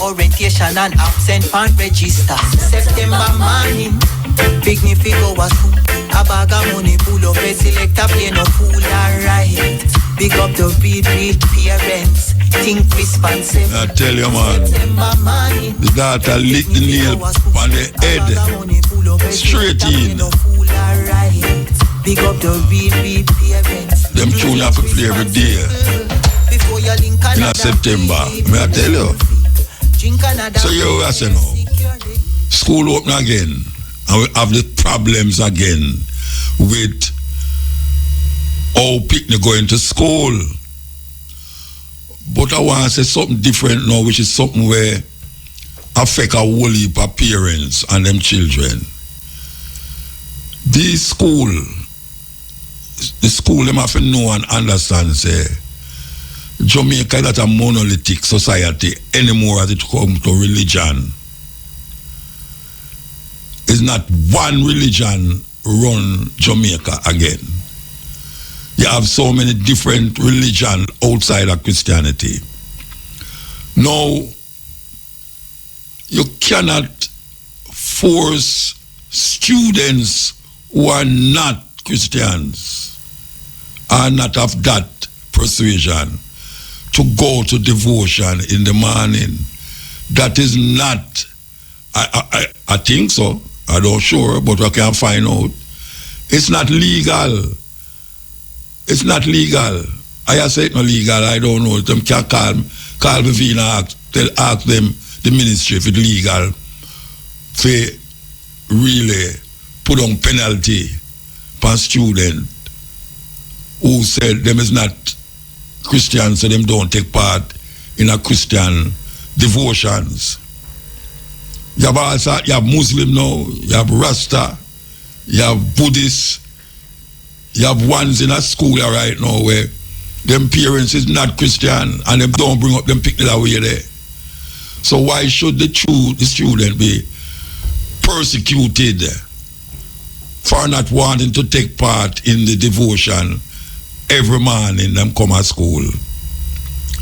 orientation and absent pan register. September morning, big me figure was cool. A bag of money pull up, a selector play no fool, alright. Big up the read parents, think responsible. I tell you, man, the daughter lit the nail on the head, straight in. Big up the read parents. Them tune have to play every day. In September, may I tell you? So you are saying now, school open again, and we have the problems again with how people going to school. But I want to say something different now, which is something where affect a whole heap of parents and them children. The school them have to know and understand, say, Jamaica is not a monolithic society anymore as it comes to religion. It's not one religion run Jamaica again. You have so many different religions outside of Christianity. Now, you cannot force students who are not Christians, are not of that persuasion, to go to devotion in the morning. That is not, I think so, I don't sure, but I can find out. It's not legal. It's not legal. I say it's not legal, I don't know. Them can call me and ask them, the ministry, if it's legal, to really put on penalty for student who said them is not Christian, so them don't take part in a Christian devotions. You have Muslim now, you have Rasta, you have Buddhist, you have ones in a school right now where them parents is not Christian and them don't bring up them pick that way there. So why should the student be persecuted for not wanting to take part in the devotion every morning them come at school?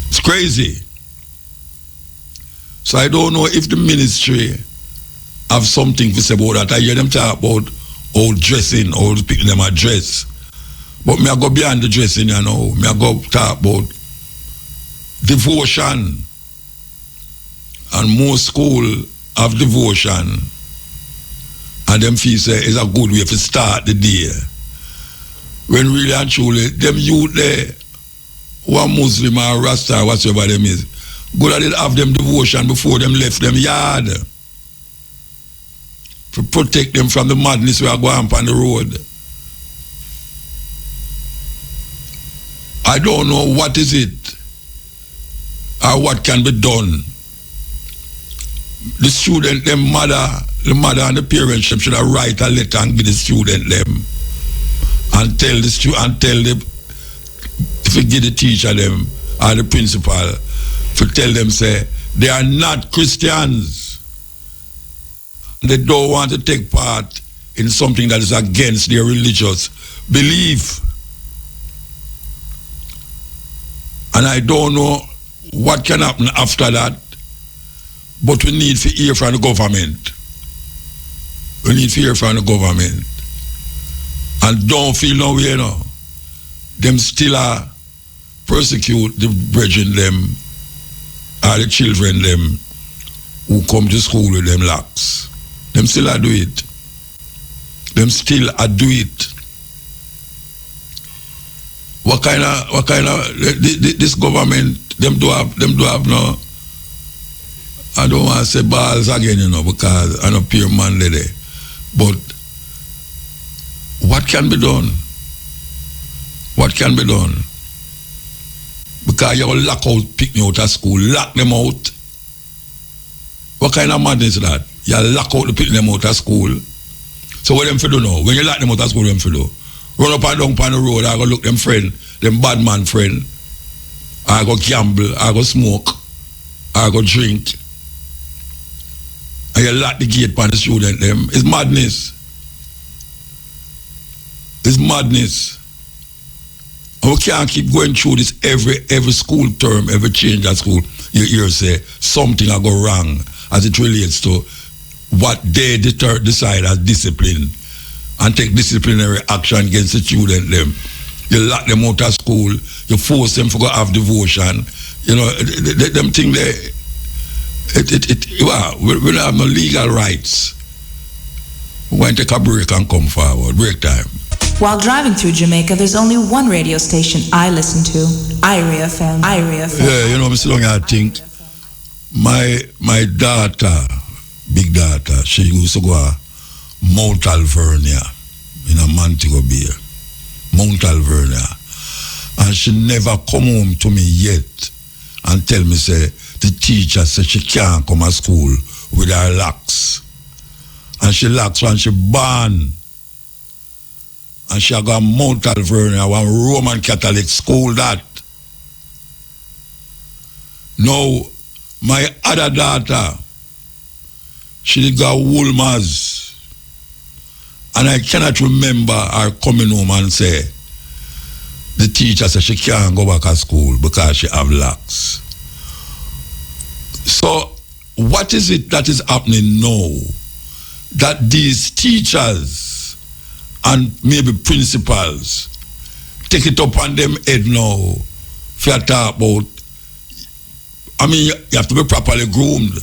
It's crazy. So I don't know if the ministry have something to say about that. I hear them talk about old dressing, old picking them a dress. But me I go beyond the dressing, you know. Me I go talk about devotion. And most school have devotion. And them feel say it's a good way to start the day. When really and truly, them youth there, who are Muslim or Rasta or whatever them is, good at it have them devotion before them left them yard. To protect them from the madness we are going on the road. I don't know what is it or what can be done. The student, the mother and the parents should have write a letter and give the student them and tell the student to give the teacher them or the principal to tell them say they are not Christians. They don't want to take part in something that is against their religious belief. And I don't know what can happen after that, but we need to hear from the government. We need to hear from the government. And don't feel no way, you know. Them still are persecute the brethren them or the children them who come to school with them locks. Them still are do it. Them still are do it. What kind of this government them do have no, I don't want to say balls again, you know, because I know pure man there. But what can be done? What can be done? Because you will lock out, pick me out of school, lock them out. What kind of madness is that? You lock out the pick them out of school. So what them for do now? When you lock them out of school, what them for do? Run up and down on the road, I go look them friend, them bad man friend. I go gamble, I go smoke, I go drink. And you lock the gate on the student them. It's madness. It's madness. And we can't keep going through this every school term, every change at school. You hear say something will go wrong as it relates to what they decide as discipline and take disciplinary action against the student them. You lock them out of school, you force them to go have devotion. You know, them thing they we don't have no legal rights. We're going to take a break and come forward. Break time. While driving through Jamaica, there's only one radio station I listen to, Irie FM. Irie FM. Yeah, you know, Mr. Long, I think my daughter, big daughter, she used to go to Mount Alvernia in a Montego Bay. Mount Alvernia. And she never come home to me yet and tell me, say, the teacher said she can't come to school with her locks. And she locks when she born. And she got Mount Alvernia, one Roman Catholic school that. Now, my other daughter, she did go Woolmers. And I cannot remember her coming home and say, the teacher said she can't go back to school because she have locks. So, what is it that is happening now? That these teachers and maybe principals take it up on them head now for talk about, I mean, you have to be properly groomed,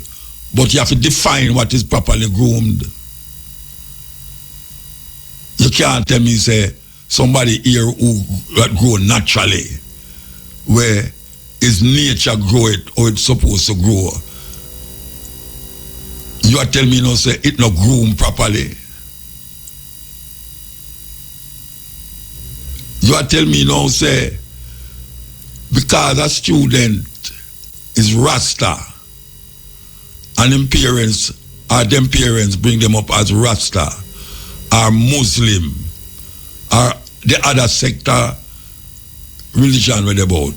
but you have to define what is properly groomed. You can't tell me, say, somebody here who grow naturally, where his nature grow it or it's supposed to grow. You are telling me, say, it not groom properly. You are telling me now, say, because a student is Rasta, and them parents bring them up as Rasta, or Muslim, or the other sector religion where they about.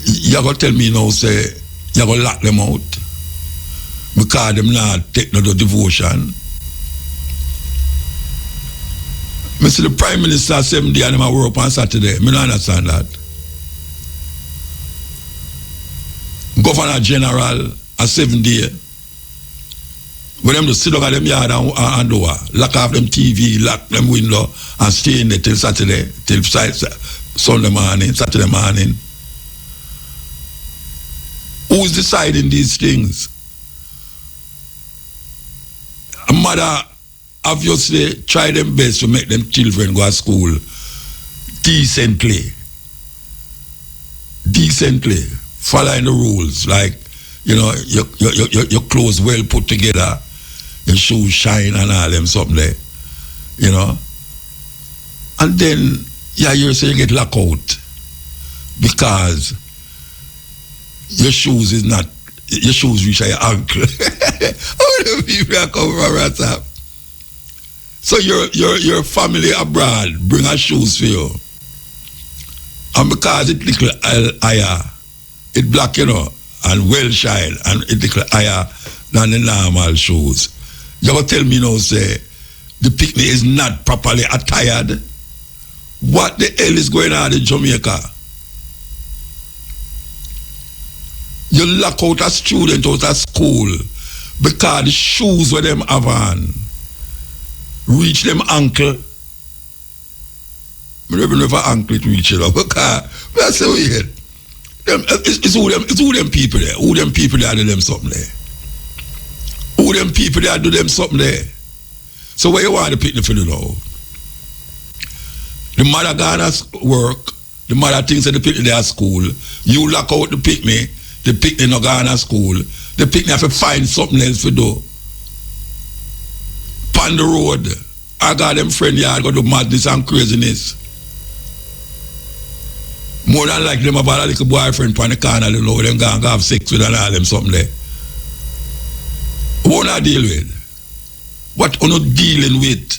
You're going to tell me now, say, you're going to lock them out because them not take no devotion. I see the Prime Minister 7 days and them work on Saturday. I don't understand that. Governor General a 7 days. When them just sit down at them yard and door, lock off them TV, lock them window and stay in there till Saturday, till Sunday morning, Saturday morning. Who's deciding these things? A mother obviously try them best to make them children go to school decently, following the rules, like, you know, your clothes well put together, your shoes shine and all them something there, you know. And then, yeah, you say you get locked out because your shoes reach your ankle. How many people are coming from WhatsApp? So your family abroad bring her shoes for you. And because it little higher, it black, you know, and well shine, and it little higher than the normal shoes. You ever tell me now, say, the picnic is not properly attired? What the hell is going on in Jamaica? You lock out a student out of school because the shoes where them have on reach them ankle. I don't even know if an ankle it reach it up. That's so weird. It's who them people there. Who them people there do them something there. Who them people there do them something there. So where you want the picnic for the now? The mother gonna work. The mother thinks that the picnic there at school. You lock out the picnic not gonna school. The picnic have to find something else to do. On the road, I got them friend yard go to madness and craziness. More than like them about a little boyfriend on the corner, you know, them going to have sex with and all them something there. What I deal with? What are not dealing with?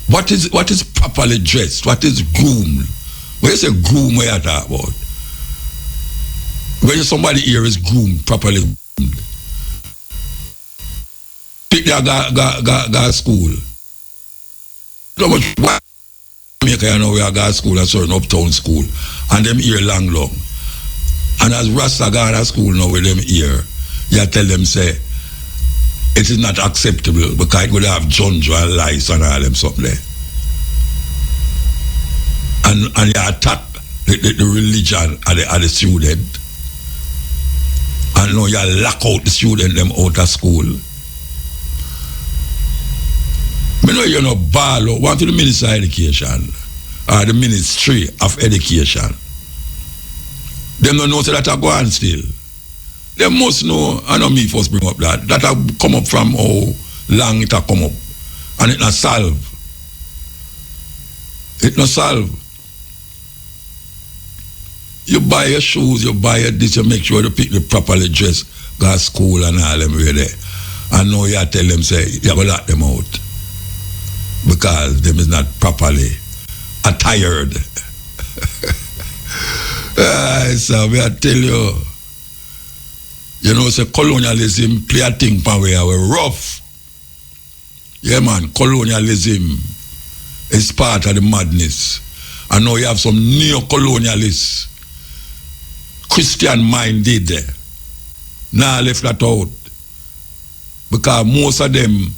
What is properly dressed? What is groomed? When you say groom, what you talk about? When somebody here is groomed, properly groomed. Pick their go school. So much Jamaica, you know, we are going to school, a certain uptown school, and them ear long. And as Rasta gone to school now with them ear, you tell them, say, it is not acceptable because it would have junjo and lice and all them something there. And you attack the religion of the student. And now you lock out the student them out of school. I know you're not ball want to the Minister of Education or the Ministry of Education. Them don't know that I go on still. They must know, I know me first bring up that have come up from how long it have come up. And it not solve. It not solve. You buy your shoes, you buy your this, you make sure you pick the properly dressed, go to school and all them way there. And now you tell them, say, you have to lock them out. Because them is not properly attired. So I tell you, you know, say colonialism play a thing pan where we're rough. Yeah, man, colonialism is part of the madness. And now you have some neo-colonialists, Christian-minded, now left that out. Because most of them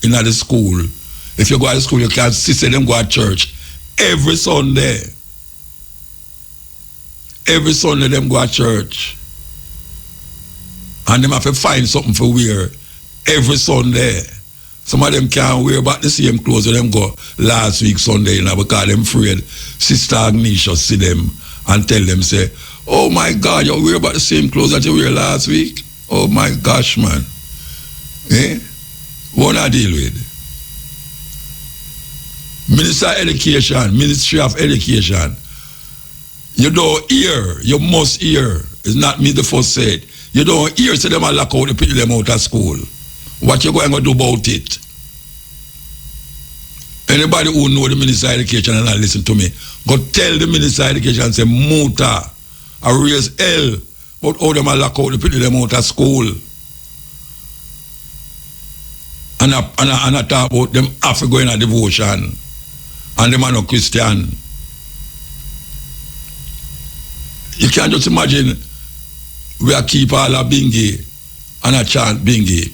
in the school, if you go to school, you can see them go to church every Sunday. Every Sunday them go to church. And them have to find something for wear every Sunday. Some of them can't wear about the same clothes that them go last week Sunday, you know, because them afraid Sister Agnesia see them and tell them, say, oh my God, you wear about the same clothes that you wear last week? Oh my gosh, man. Eh? What I deal with? Minister of Education, Ministry of Education. You don't hear, you must hear. It's not me the first said. You don't hear, say them a lock out, they put them out of school. What you going to do about it? Anybody who know the Minister of Education and not listen to me, go tell the Minister of Education, say, Muta, I raise hell, but how them a lock out, they put them out of school. And I talk about them have to go in a devotion. And them are no Christian. You can't just imagine we are keep all a bingy and a chant bingy.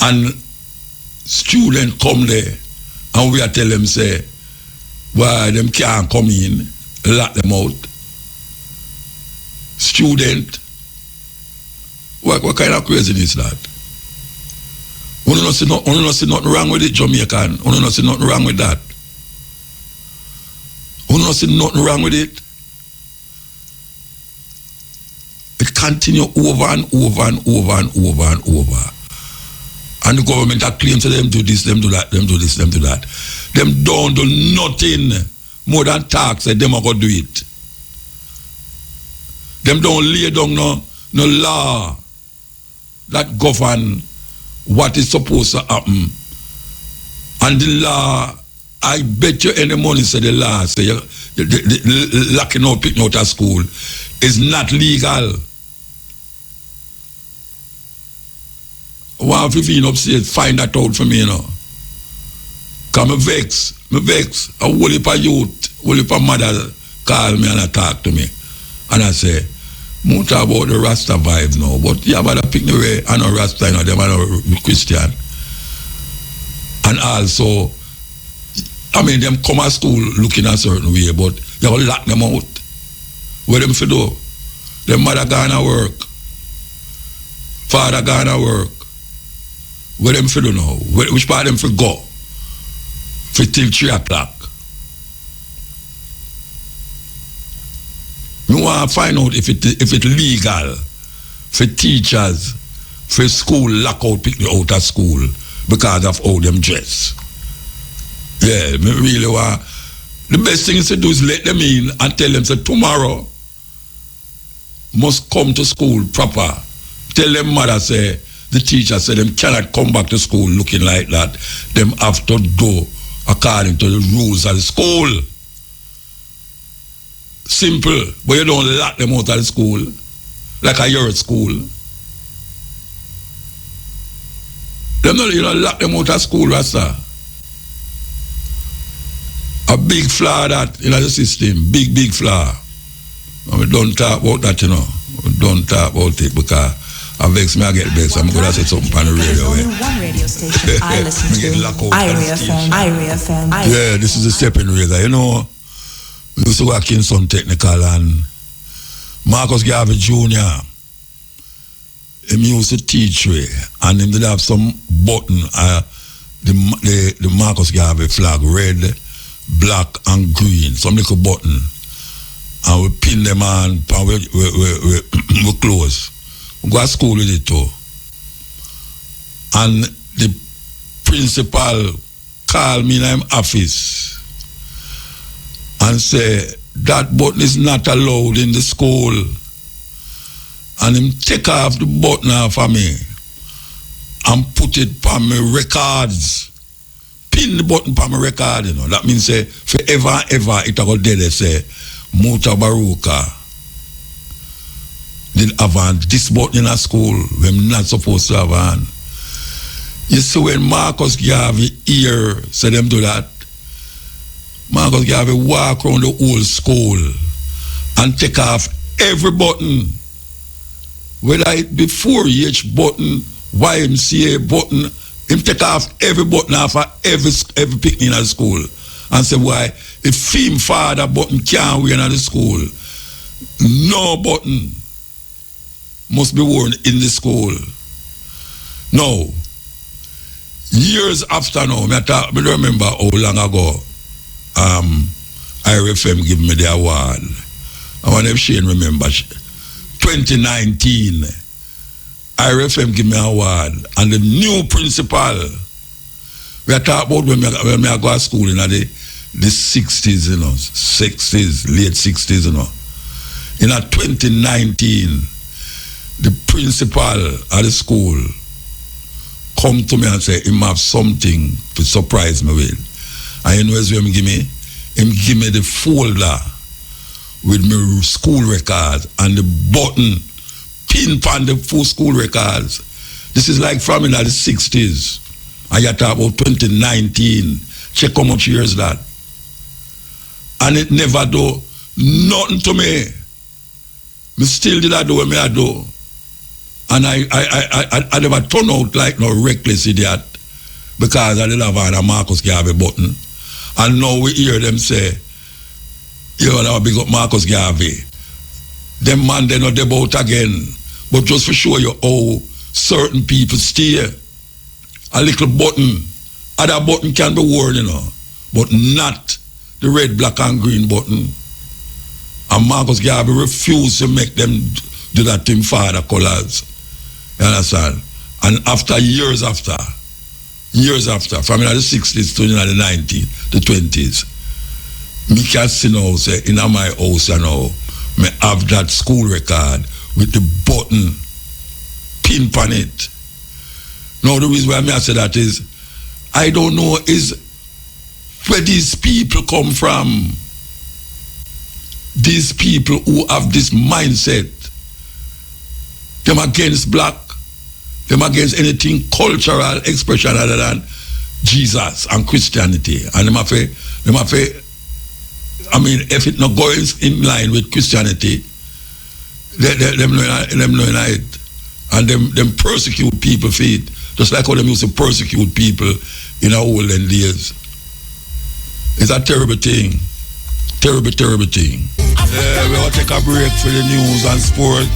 And students come there and we are tell them, say, why them can't come in, lock them out. Student, what kind of craziness is that? We don't see nothing wrong with it, Jamaican. We don't see nothing wrong with that. We don't see nothing wrong with it. It continue over and over and over and over and over. And the government that claims to them do this, them do that, them do this, them do that. Them don't do nothing more than talk, say them are going to do it. Them don't lay down no law that govern what is supposed to happen. And the law, I bet you any money say the law, say the locking out, picking out of school is not legal. One 15 upstairs, find that out for me, you know. Because me vex. A whole heap of youth, whole heap of mother call me and talk to me. And I say, Muta about the Rasta vibe now, but you have to pick the way, I know Rasta, you know, them are no Christian. And also, I mean, them come to school looking a certain way, but you have to lock them out. What them for do? Them mother gone to work. Father gone to work. What them for do now? Which part them for go? For till 3 o'clock. We want to find out if it's legal for teachers, for school, lock out, pick me out of school because of how them dress. Yeah, me really want. The best thing is to do is let them in and tell them, say, tomorrow must come to school proper. Tell them mother, say, the teacher said them cannot come back to school looking like that. Them have to do according to the rules of the school. Simple, but you don't lock them out of the school like a year at school. You don't lock them out of school, Rasta. A big flaw that in the system. Big flaw. And we don't talk about that, you know. We don't talk about it because I vex me, I get vexed. I'm going to say something on the radio. There's only one radio station I listen to. Irie FM. Yeah, this is a stepping razor. You know, we used to work in some technical and Marcus Garvey Jr. He used to teach me and he did have some button, the Marcus Garvey flag, red, black and green, some little button. And we pin them on and we close. We go to school with it too. And the principal called me in my office and say that button is not allowed in the school. And him take off the button off of me and put it on my records. Pin the button on my record, you know. That means say forever and ever it will dead say Mutabaruka did have on this button in a school when not supposed to have on. You see when Marcus Garvey here said them do that, Marcus Garvey walk around the whole school and take off every button. Whether it be 4H button, YMCA button, him take off every button off of every picnic in the school. And say why if film father button can't wear in the school, no button must be worn in the school. Now, years after now, I remember how long ago Irie FM give me the award. I wonder if Shane remember. 2019, Irie FM give me an award. And the new principal, we are talking about when I go to school in the 60s, you know, 60s, late 60s, you know. In 2019, the principal at the school come to me and say, him have something to surprise me with. And you know what him give me? Him give me the folder with my school records and the button pin on the full school records. This is like from in the 60s. And you talk about 2019. Check how much years that. And it never do nothing to me. Me still did I do what I do. And I never turn out like no reckless idiot because I didn't have a Marcus Garvey button. And now we hear them say, you know, big up Marcus Garvey. Them man, they not about again. But just to show you how certain people steer, a little button, other button can be worn, you know, but not the red, black and green button. And Marcus Garvey refused to make them do that to him father colors. You understand? And after years after, from the 60s to the 90s, the 20s, me can see now, say, in my house, you know, me have that school record with the button pin on it. Now, the reason why I say that is, I don't know is where these people come from. These people who have this mindset, them against black, them against anything cultural expression other than Jesus and Christianity. And them have I mean, if it not going in line with Christianity, them knowing it. And them persecute people for it. Just like how them used to persecute people in our olden days. It's a terrible thing. Terrible thing. We will take a break for the news and sport.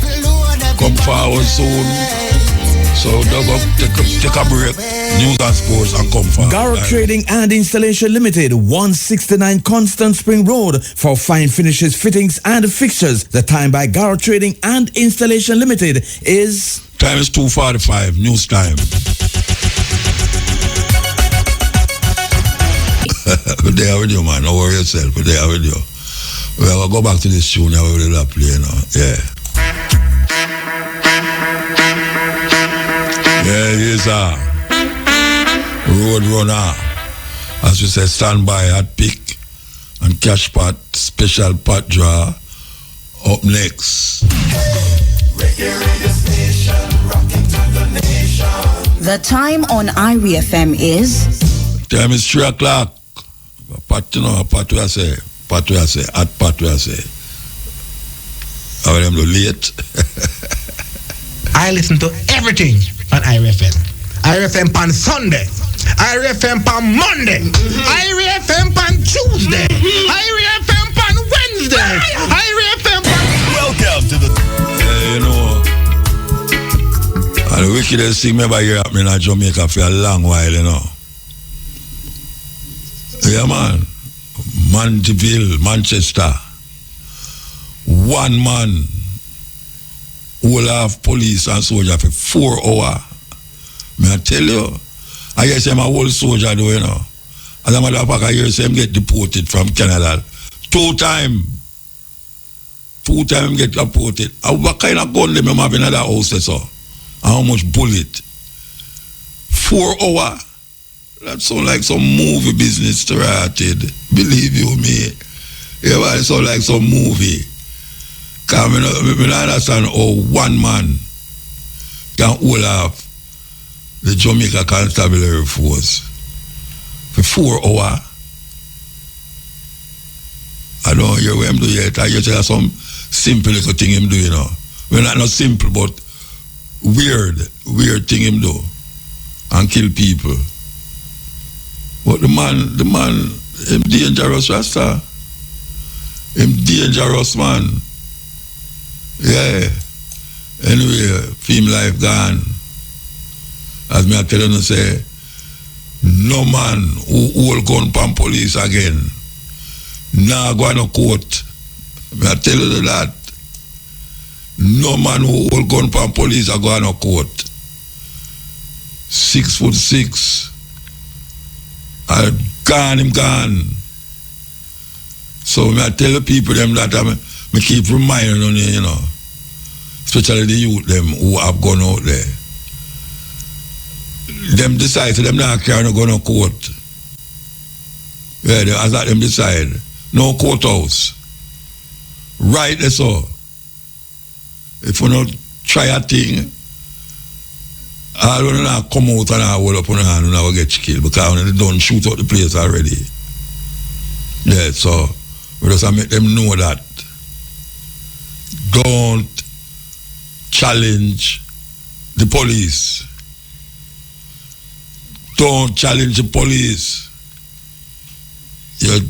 Come forward soon. So take a break. News and sports and come forward. Garrett Trading and Installation Limited, 169 Constant Spring Road for fine finishes, fittings and fixtures. The time by Garrett Trading and Installation Limited is... Time is 2:45, news time. We're there with you, man. Don't worry yourself. We're there with you. We'll go back to this tune now. We will play, you know. Yeah. Yeah, here's Road Runner. As we say, stand by at pick and cash pot, special pot draw up next. The time on Irie FM is... Time is 3 o'clock. Pat we say. I will them late. I listen to everything on Irie FM. Irie FM on Sunday. Irie FM on Monday. Irie FM on Tuesday. Irie FM on Wednesday. Irie FM on... Welcome to the... You know, and the wickedest thing ever hear happening in Jamaica for a long while, you know. Yeah, man. Mandeville, Manchester. One man will have police and soldier for 4 hours. May I tell you? I hear him a whole soldier though, you know. As a matter of fact, I hear him get deported from Canada. 2 times. 2 times get deported. What kind of gun them have in another house, so? How much bullet? 4 hours. That sound like some movie business started. Believe you me. Yeah, it sound like some movie. Because I understand how one man can hold off the Jamaica Constabulary Force for 4 hours. I don't hear what him do yet. I just hear some simple little thing him do, you know. Well, not simple, but weird thing him do. And kill people. But the man, him dangerous, Rasta. Him dangerous, man. Yeah. Anyway, film life gone. As me I tell you, say, no man who hold gun pan police again. Nah go on a court. Me I tell you that. No man who hold gun pan police a go on a court. 6'6". Him gone. So me I tell the people them that me keep reminding on you know. Especially the youth them who have gone out there. Them decide, so them not carry no gun to court. Yeah, as that them decide. No courthouse. Right there so. If you not try a thing, all when you come out and hold up on your hand, you will get killed because they don't shoot out the place already. Yeah, so we just make them know that. Don't challenge the police. Don't challenge the police. You're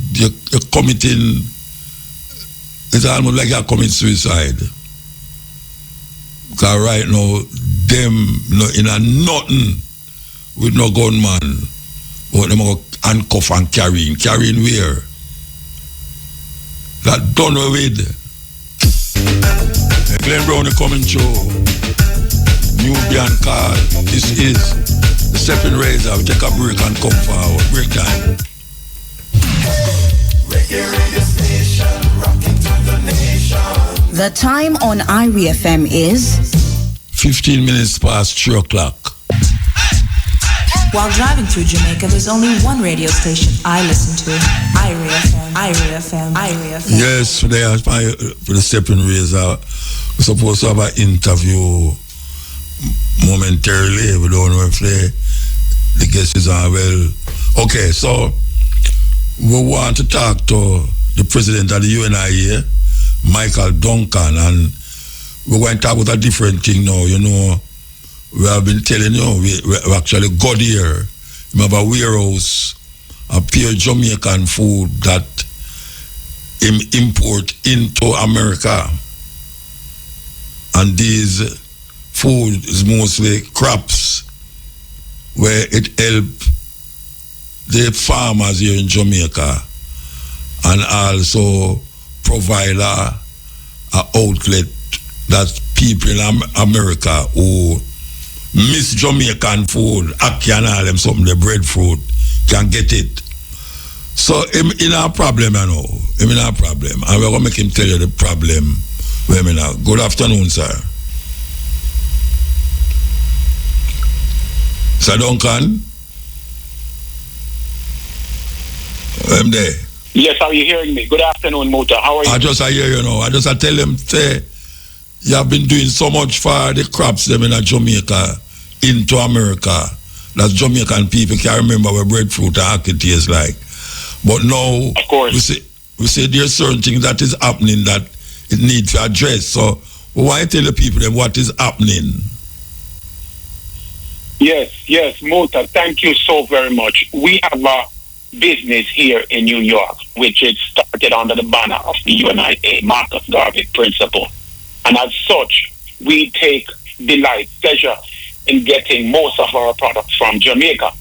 committing, it's almost like you're committing suicide. Because right now, them in a nothing with no gunman, but them go handcuff and carrying where? That done with. Glenn Brown coming through. Nubian card. This is the Stepping Razor. We take a break and come forward. Break time. Radio station, rocking to the nation. The time on Irie FM is 15 minutes past 3 o'clock. While driving through Jamaica, there's only one radio station I listen to. Irie FM, Irie FM, Irie FM. Yes, today for the Stepping Razor, we're supposed to have an interview momentarily. We don't know if the guests are well. Okay, so we want to talk to the president of the UNIA, Michael Duncan, and we're going to talk about a different thing now. You know, we have been telling you, we actually got here. We have a warehouse, a pure Jamaican food that import into America. And these food is mostly crops where it help the farmers here in Jamaica and also provide a outlet that people in America who miss Jamaican food, ackee and all them something, the breadfruit, can get it. So him in a problem, you know. Him in a problem. And we're going to make him tell you the problem. Good afternoon, sir. Sir Duncan? I'm there. Yes, are you hearing me? Good afternoon, Muta. How are you? I hear you know. I tell them, say, you have been doing so much for the crops them in Jamaica into America that Jamaican people can't remember where breadfruit and ackee tastes like. But now, Of course. we say there's certain things that is happening that it needs to address. So why tell the people then what is happening? Yes, Muta, thank you so very much. We have a business here in New York, which is started under the banner of the UNIA Marcus Garvey principle. And as such, we take delight, pleasure in getting most of our products from Jamaica.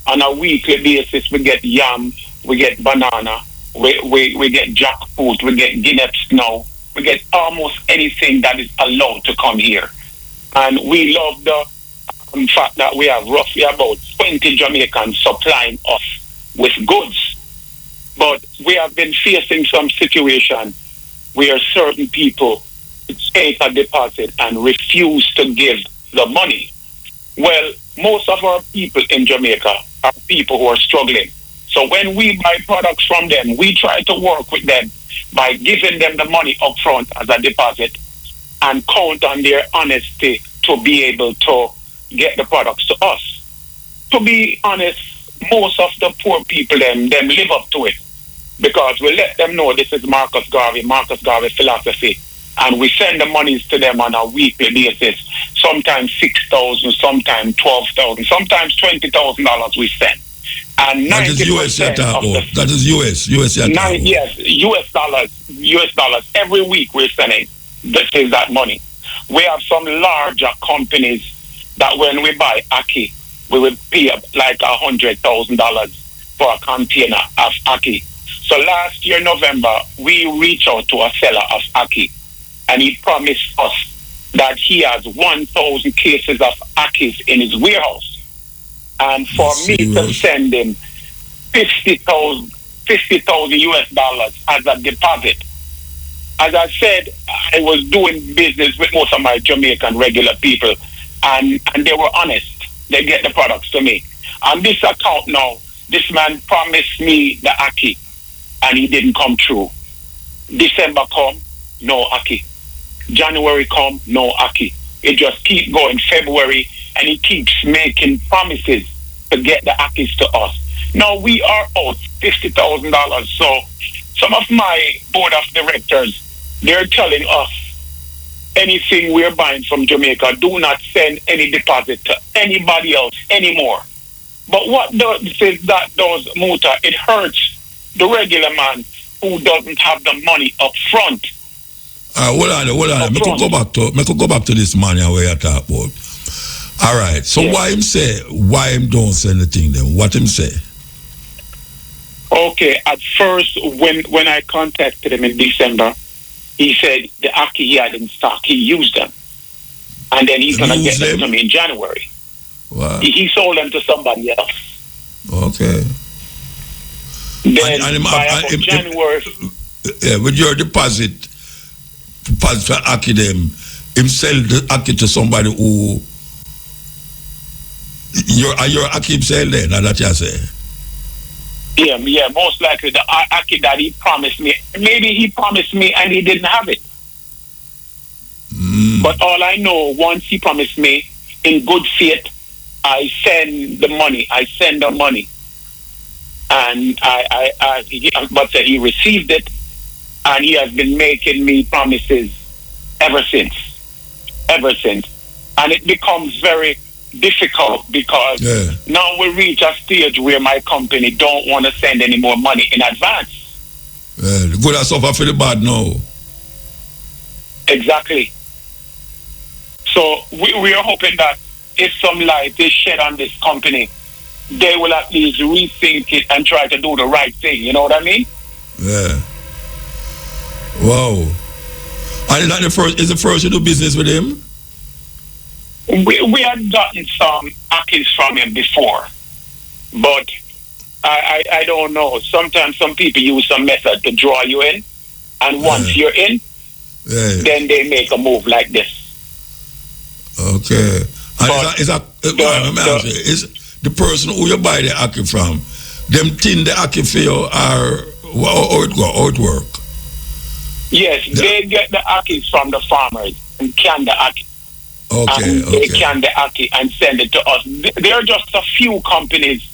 On a weekly basis, we get yam, we get banana, we get jackfruit, we get Guinea snow, we get almost anything that is allowed to come here. And we love the fact that we have roughly about 20 Jamaicans supplying us with goods. But we have been facing some situation where certain people take a deposit and refuse to give the money. Well, most of our people in Jamaica are people who are struggling. So when we buy products from them, we try to work with them by giving them the money up front as a deposit and count on their honesty to be able to get the products to us. To be honest, most of the poor people, them live up to it because we let them know this is Marcus Garvey philosophy, and we send the monies to them on a weekly basis. Sometimes $6,000, sometimes $12,000, sometimes $20,000 we send. And that is US that is US yes, US dollars. Every week we're sending that money. We have some larger companies that when we buy Aki, we will pay up like $100,000 for a container of Aki. So last year, November, we reached out to a seller of Aki, and he promised us that he has 1,000 cases of Akis in his warehouse. And for me to send him $50,000 US dollars as a deposit. As I said, I was doing business with most of my Jamaican regular people, and they were honest. They get the products to me. On this account now, this man promised me the Aki, and he didn't come true. December come, no Aki. January come, no Aki. It just keeps going. February, and he keeps making promises to get the Akis to us. Now we are out $50,000. So some of my board of directors, they're telling us anything we're buying from Jamaica, do not send any deposit to anybody else anymore. But what does Muta? It hurts the regular man who doesn't have the money up front. Hold on. Me could go back to this man where you talk about. All right. So why him don't send the thing then? What him say? Okay. At first, when I contacted him in December, he said the Aki he had in stock, he used them, and then he's gonna get them to me in January. Wow. He sold them to somebody else. Okay. Then by January. With your deposit for Aki them, him sell the Aki to somebody who your Aki himself then, that you say? Yeah, most likely the Aki that he promised me. Maybe he promised me and he didn't have it. But all I know, once he promised me, in good faith, I send the money. And he received it, and he has been making me promises ever since. And it becomes very difficult because now we reach a stage where my company don't want to send any more money in advance. The good has suffer for the bad now. Exactly. So we are hoping that if some light is shed on this company, they will at least rethink it and try to do the right thing. You know what I mean? Yeah. Wow. And is the first you do business with him? We had gotten some Akis from him before, but I don't know. Sometimes some people use some method to draw you in, and once you're in, then they make a move like this. Okay. And is the person who you buy the Aki from, them tin the Aki for you or how it work? Yes, they get the Akis from the farmers and can the Aki. Okay. They can the Aki and send it to us. There are just a few companies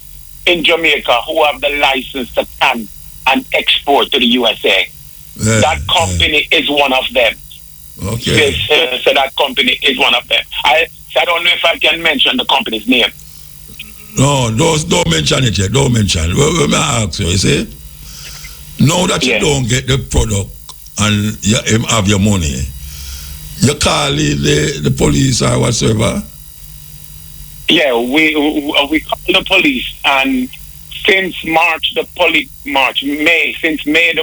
in Jamaica who have the license to can and export to the USA. That company is one of them. Okay. So that company is one of them. I don't know if I can mention the company's name. No, don't mention it yet. Don't mention it. Well, may I ask you, you see? Now that you don't get the product and you have your money, you call the police or whatsoever? Yeah, we call the police, and since May, the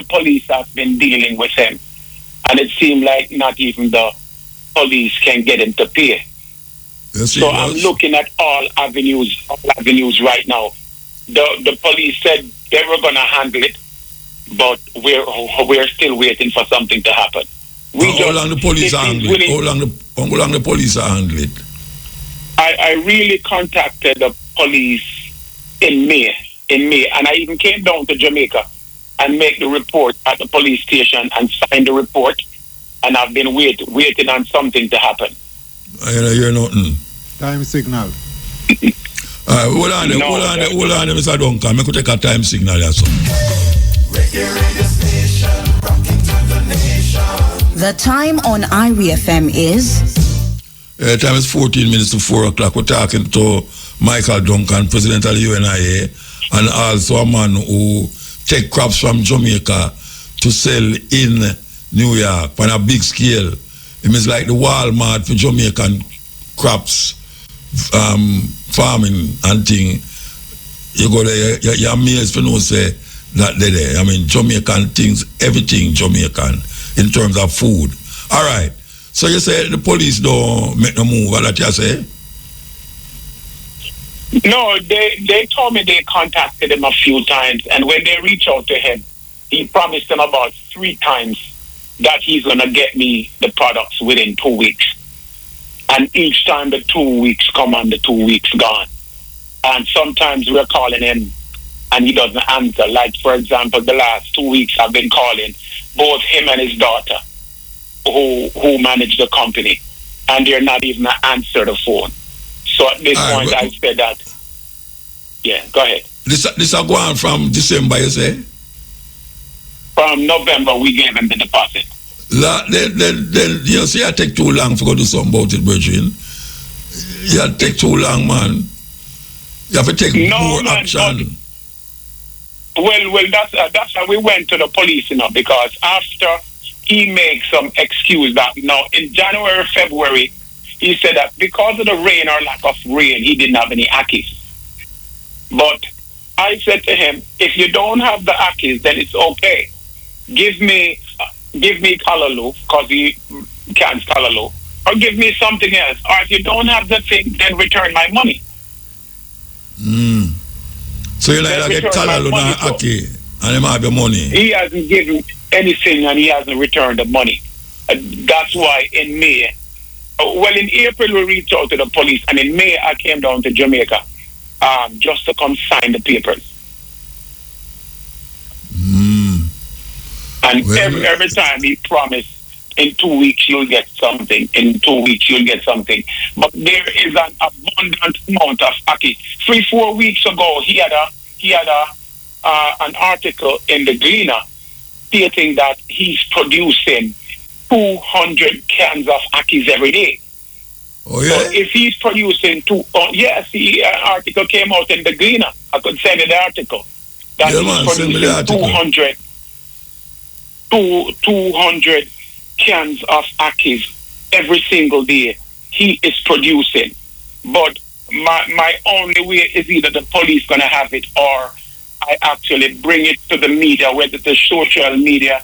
police have been dealing with him, and it seemed like not even the police can get him to pay. Yes, so I'm looking at all avenues right now. The police said they were going to handle it, but we're still waiting for something to happen. How long the police handle it? How long the police handle it? I really contacted the police in May, and I even came down to Jamaica and make the report at the police station and signed the report, and I've been waiting on something to happen. I hear nothing. Time signal. Hold on, Mr. Duncan. I could take a time signal or something. Radio station, rocking to the nation. The time on Irie FM is... time is 14 minutes to 4 o'clock. We're talking to Michael Duncan, president of the UNIA, and also a man who take crops from Jamaica to sell in New York on a big scale. It means like the Walmart for Jamaican crops, farming and thing. You go there, you're amazed for no say that they're there. I mean, Jamaican things, everything Jamaican in terms of food. All right. So you say the police don't make no move, that you say? No, they told me they contacted him a few times, and when they reached out to him, he promised them about 3 times that he's going to get me the products within 2 weeks. And each time the 2 weeks come and the 2 weeks gone. And sometimes we're calling him and he doesn't answer. Like, for example, the last 2 weeks I've been calling both him and his daughter who manage the company, and they're not even answer the phone. So at this point I said that, yeah, go ahead. This are going from December, you say? From November, we gave him the deposit. Then you see, it take too long to go do something about it, Virgin. It take too long, man. You have to take more action. Well, that's how we went to the police, because after he makes some excuse that now in January, February, he said that because of the rain or lack of rain, he didn't have any Akis. But I said to him, if you don't have the Akis, then it's okay. Give me Callaloo, because he can't Callaloo, or give me something else. Or if you don't have the thing, then return my money. So you like to get Callaloo and Aki, and him have your money? He hasn't given anything, and he hasn't returned the money. That's why in May, in April we reached out to the police, and in May I came down to Jamaica just to come sign the papers. And every time he promised, in 2 weeks you'll get something. In 2 weeks you'll get something. But there is an abundant amount of Aki. 3-4 weeks ago he had an article in the Gleaner stating that he's producing 200 cans of Akis every day. Oh yeah. So if he's producing the article came out in the Gleaner. I could send you the article. That he's producing 200 cans of Akis every single day. He is producing. But my only way is either the police gonna have it, or I actually bring it to the media, whether it's the social media,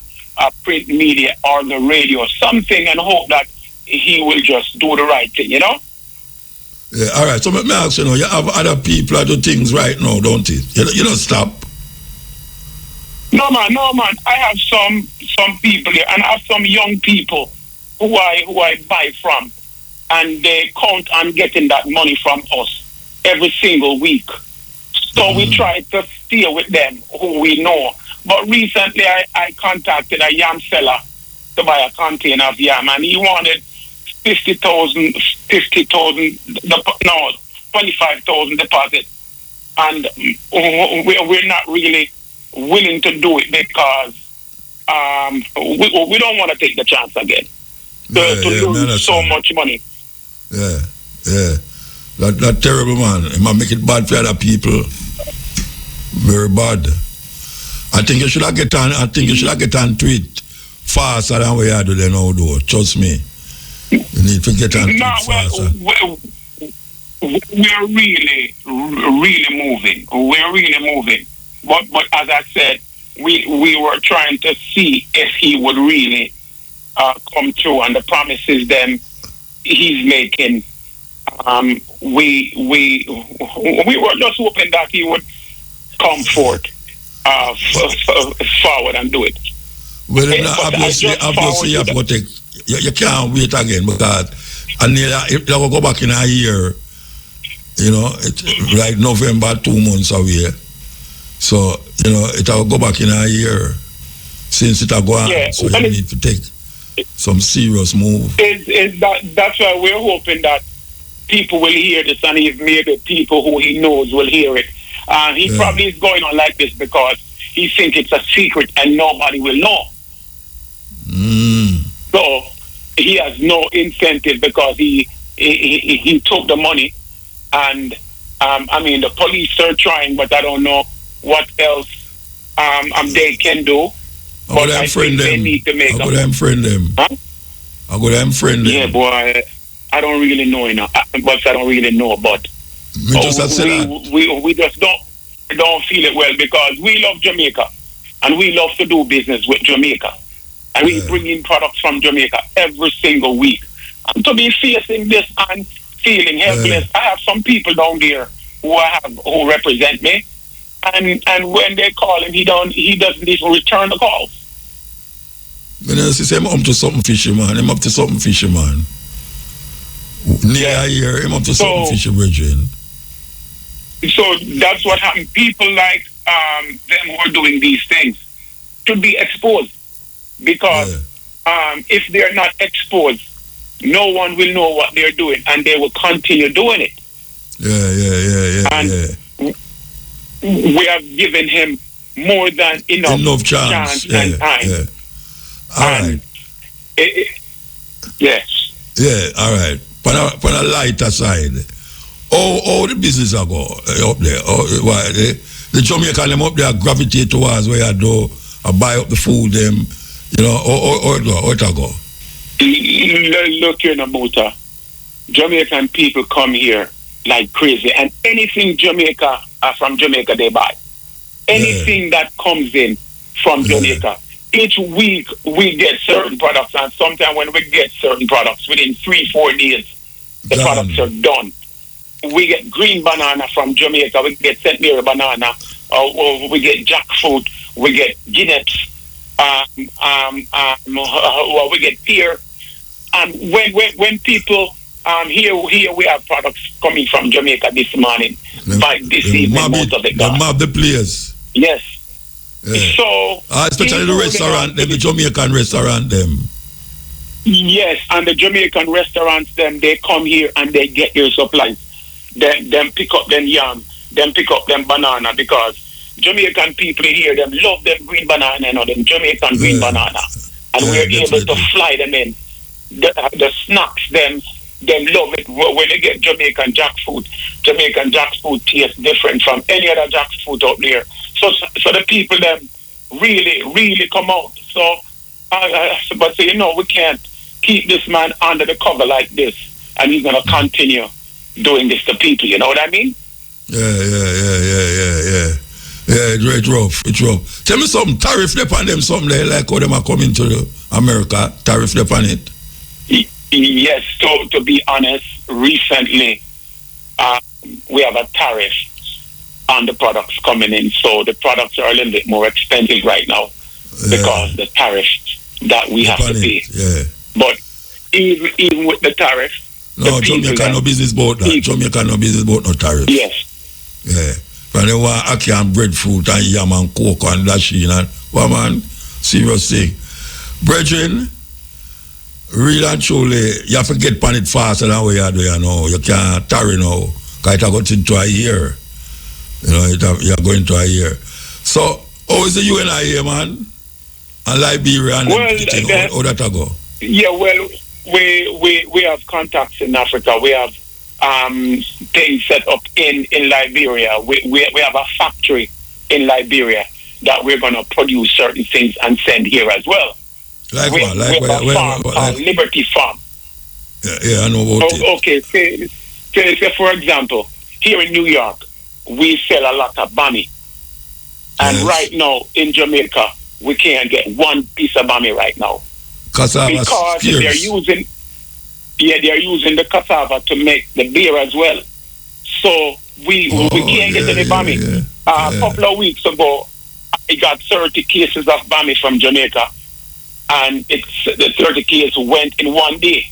print media, or the radio, something, and hope that he will just do the right thing, Yeah, all right. So let me ask you have other people that do things right now, don't you? You don't stop. No man. I have some people here, and I have some young people who I buy from, and they count on getting that money from us every single week. So we try to steer with them who we know. But recently I contacted a yam seller to buy a container of yam, and he wanted 25,000 deposit. and we're not really willing to do it because we don't want to take the chance again to lose so much money. Yeah. That terrible, man. It might make it bad for other people. Very bad. I think you should have get on to it faster than we are doing now, though. Trust me. You need to get on to it faster. We're really moving. We're really moving. But as I said, we were trying to see if he would really come through on the promises them he's making. We were just hoping that he would come forward forward and do it. Well, obviously you have to take. You can't wait again because if they will go back in a year, you know, it's like November, 2 months away. So, you know, it will go back in a year since it will go on. Yeah, so you need to take some serious move. That's why we're hoping that people will hear this, and if maybe people who he knows will hear it. He probably is going on like this because he thinks it's a secret and nobody will know. So he has no incentive because he took the money, and I mean the police are trying, but I don't know what else they can do. But I think they need to make. I go them friend them. Huh? I go them friend them. Yeah, boy. I don't really know, you know. But I don't really know. But we just don't feel it well because we love Jamaica and we love to do business with Jamaica, and we bring in products from Jamaica every single week. And to be facing this and feeling helpless, I have some people down there who represent me, and when they call him, he doesn't even return the calls. When I say I'm up to something fishy, man. I'm up to something fishy, man. Near here, I'm up to something fishy, Virgin. So that's what happened. People like them who are doing these things should be exposed because if they're not exposed, no one will know what they're doing, and they will continue doing it. We have given him more than enough chance and time. Yeah. All right. Yes. Yeah. All right. Put a lighter side. Oh, the business are go up there. Why the Jamaican them up there gravitate towards where I do. I buy up the food them. You know. Or it go. Look here, Namuta. Jamaican people come here like crazy, and anything Jamaica from Jamaica they buy. Anything that comes in from Jamaica. Each week we get certain products, and sometimes when we get certain products, within 3-4 days, the products are done. We get green banana from Jamaica, we get St. Mary banana, we get jackfruit, we get guineas, we get pear. And when people here we have products coming from Jamaica this morning, by this evening, most of it gone. They map the place. Yes. Yeah. So especially the restaurant, the Jamaican restaurant them. Yes, and the Jamaican restaurants them, they come here and they get their supplies. Them pick up them yam, them pick up them banana, because Jamaican people here them love them green banana, you know, them Jamaican green banana. And we're able to fly them in. The snacks them love it when they get Jamaican jackfruit. Jamaican jackfruit tastes different from any other jackfruit out there. So the people them really come out. So, but you know, we can't keep this man under the cover like this, and he's gonna continue doing this to people. You know what I mean? Yeah. It's rough. Tell me something. Tariff them on them something like how them are coming to America. Tariff them on it. Yes. So to be honest, recently we have a tariff on the products coming in, so the products are a little bit more expensive right now because the tariff that we have to pay. Yeah. But even with the tariff, no, Jamaica no business about that. Jamaica no business about no tariff. Yes. Yeah. But they want ackee and breadfruit and yam and coke and dashing and well, man, seriously, brethren, real and truly, you have to get pan it faster than what you do, you know. You can't tarry now, because it got into a year. You know, you're going to a year. So, how is the UNIA, man? And Liberia and well, how that go? Yeah, well, we have contacts in Africa. We have things set up in Liberia. We have a factory in Liberia that we're going to produce certain things and send here as well. Like we what? have a farm called Liberty Farm. Yeah, I know about it. Okay, say, for example, here in New York, we sell a lot of bami. And right now, in Jamaica, we can't get one piece of bami right now. Cassava because they're using the cassava to make the beer as well. So we can't get any bami. A couple of weeks ago, I got 30 cases of bami from Jamaica, and the 30 cases went in one day.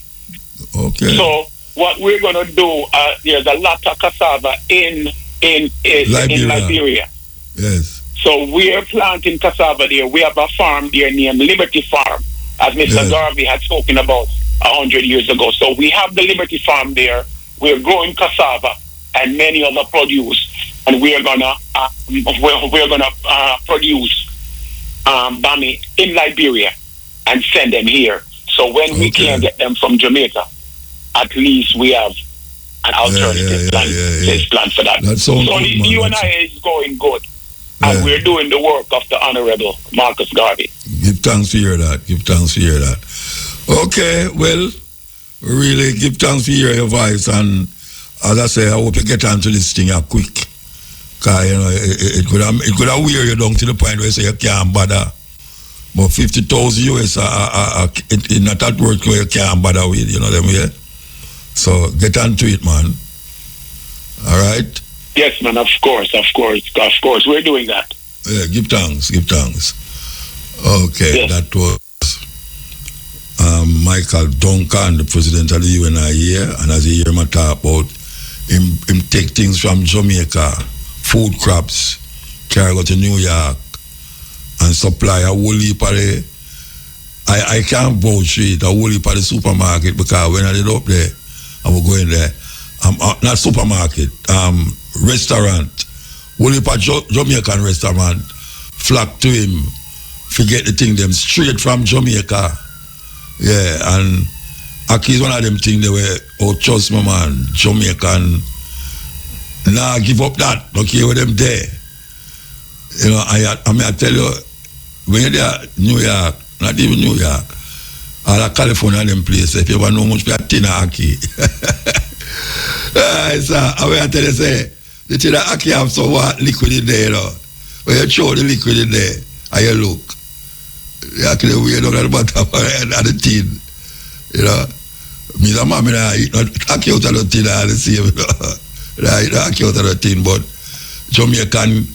Okay. So what we're gonna do? There's a lot of cassava in Liberia. Yes. So we're planting cassava there. We have a farm there named Liberty Farm, as Mr. Garvey had spoken about 100 years ago. So we have the Liberty Farm there. We're growing cassava and many other produce, and we're gonna produce bami in Liberia and send them here. So when we can't get them from Jamaica, at least we have an alternative plan for that. So the UNIA is going good. And we're doing the work of the Honorable Marcus Garvey. Give thanks to hear that. Okay, well, really give thanks to hear your voice. And as I say, I hope you get onto this thing quick. Because, you know, it could have wear you down to the point where you say you can't bother. But 50,000 US are not at work where you can't bother with, you know them here. So get onto it, man. All right? Yes, man, of course. We're doing that. Yeah, give thanks. Okay, that was Michael Duncan, the president of the UNIA, and as you hear me talk about him take things from Jamaica, food crops, carry go to New York, and supply a whole heap of the, I can't vouch it, a whole heap of the supermarket, because when I did up there, I will go in there, not supermarket, restaurant, whole heap of Jamaican restaurant flock to him, forget the thing them straight from Jamaica. Yeah, and Aki is one of them things they were, oh, trust me, man, Jamaican, nah, give up that, don't care with them there. You know, I tell you, when you're there, New York, not even New York, all of California, them place, if you ever know much, be a tin of Aki. I tell you, say, the tin of Aki have some liquid in there, you know. When you throw the liquid in there, and you look, you actually weigh down at the bottom of the tin, you know. Me and mommy, I eat not Aki out of the tin, I see you know. I eat Aki out of the tin, but Jamaican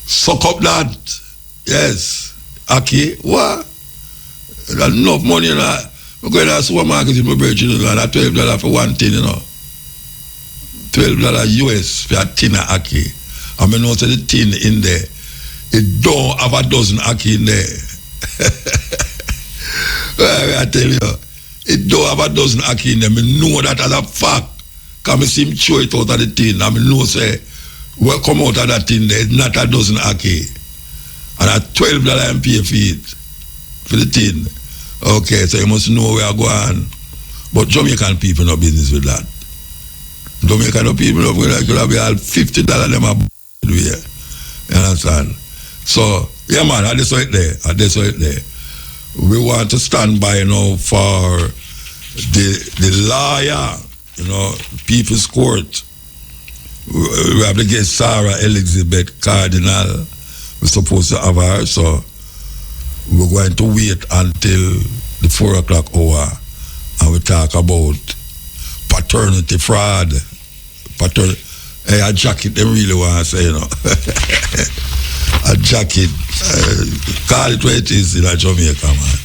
suck up that. Yes. Aki, what? There's enough money, you know. We go to the supermarket in my virgin, you know, and $12 for one tin, you know. $12 US for a tin of Aki. I mean, also the tin in there, it don't have a dozen Aki in there. I tell you, it don't have a dozen Aki in there. I know that as a fact. Because I see him throw it out of the tin. I know, say, what come out of that tin there, it's not a dozen Aki. And at $12 and pay for the tin. Okay, so you must know where I go on. But Jamaican people no business with that. Jamaican people no business with that. We have $50 them a here. You understand? So, yeah man, I just saw it there. We want to stand by, you know, for the lawyer, you know, People's Court. We have to get Sarah Elizabeth Cardinal. We're supposed to have her, so we're going to wait until the 4 o'clock hour and we talk about paternity fraud. Hey, a jacket, they really want to say, you know. A jacket, call it what it is in a Jamaica, man.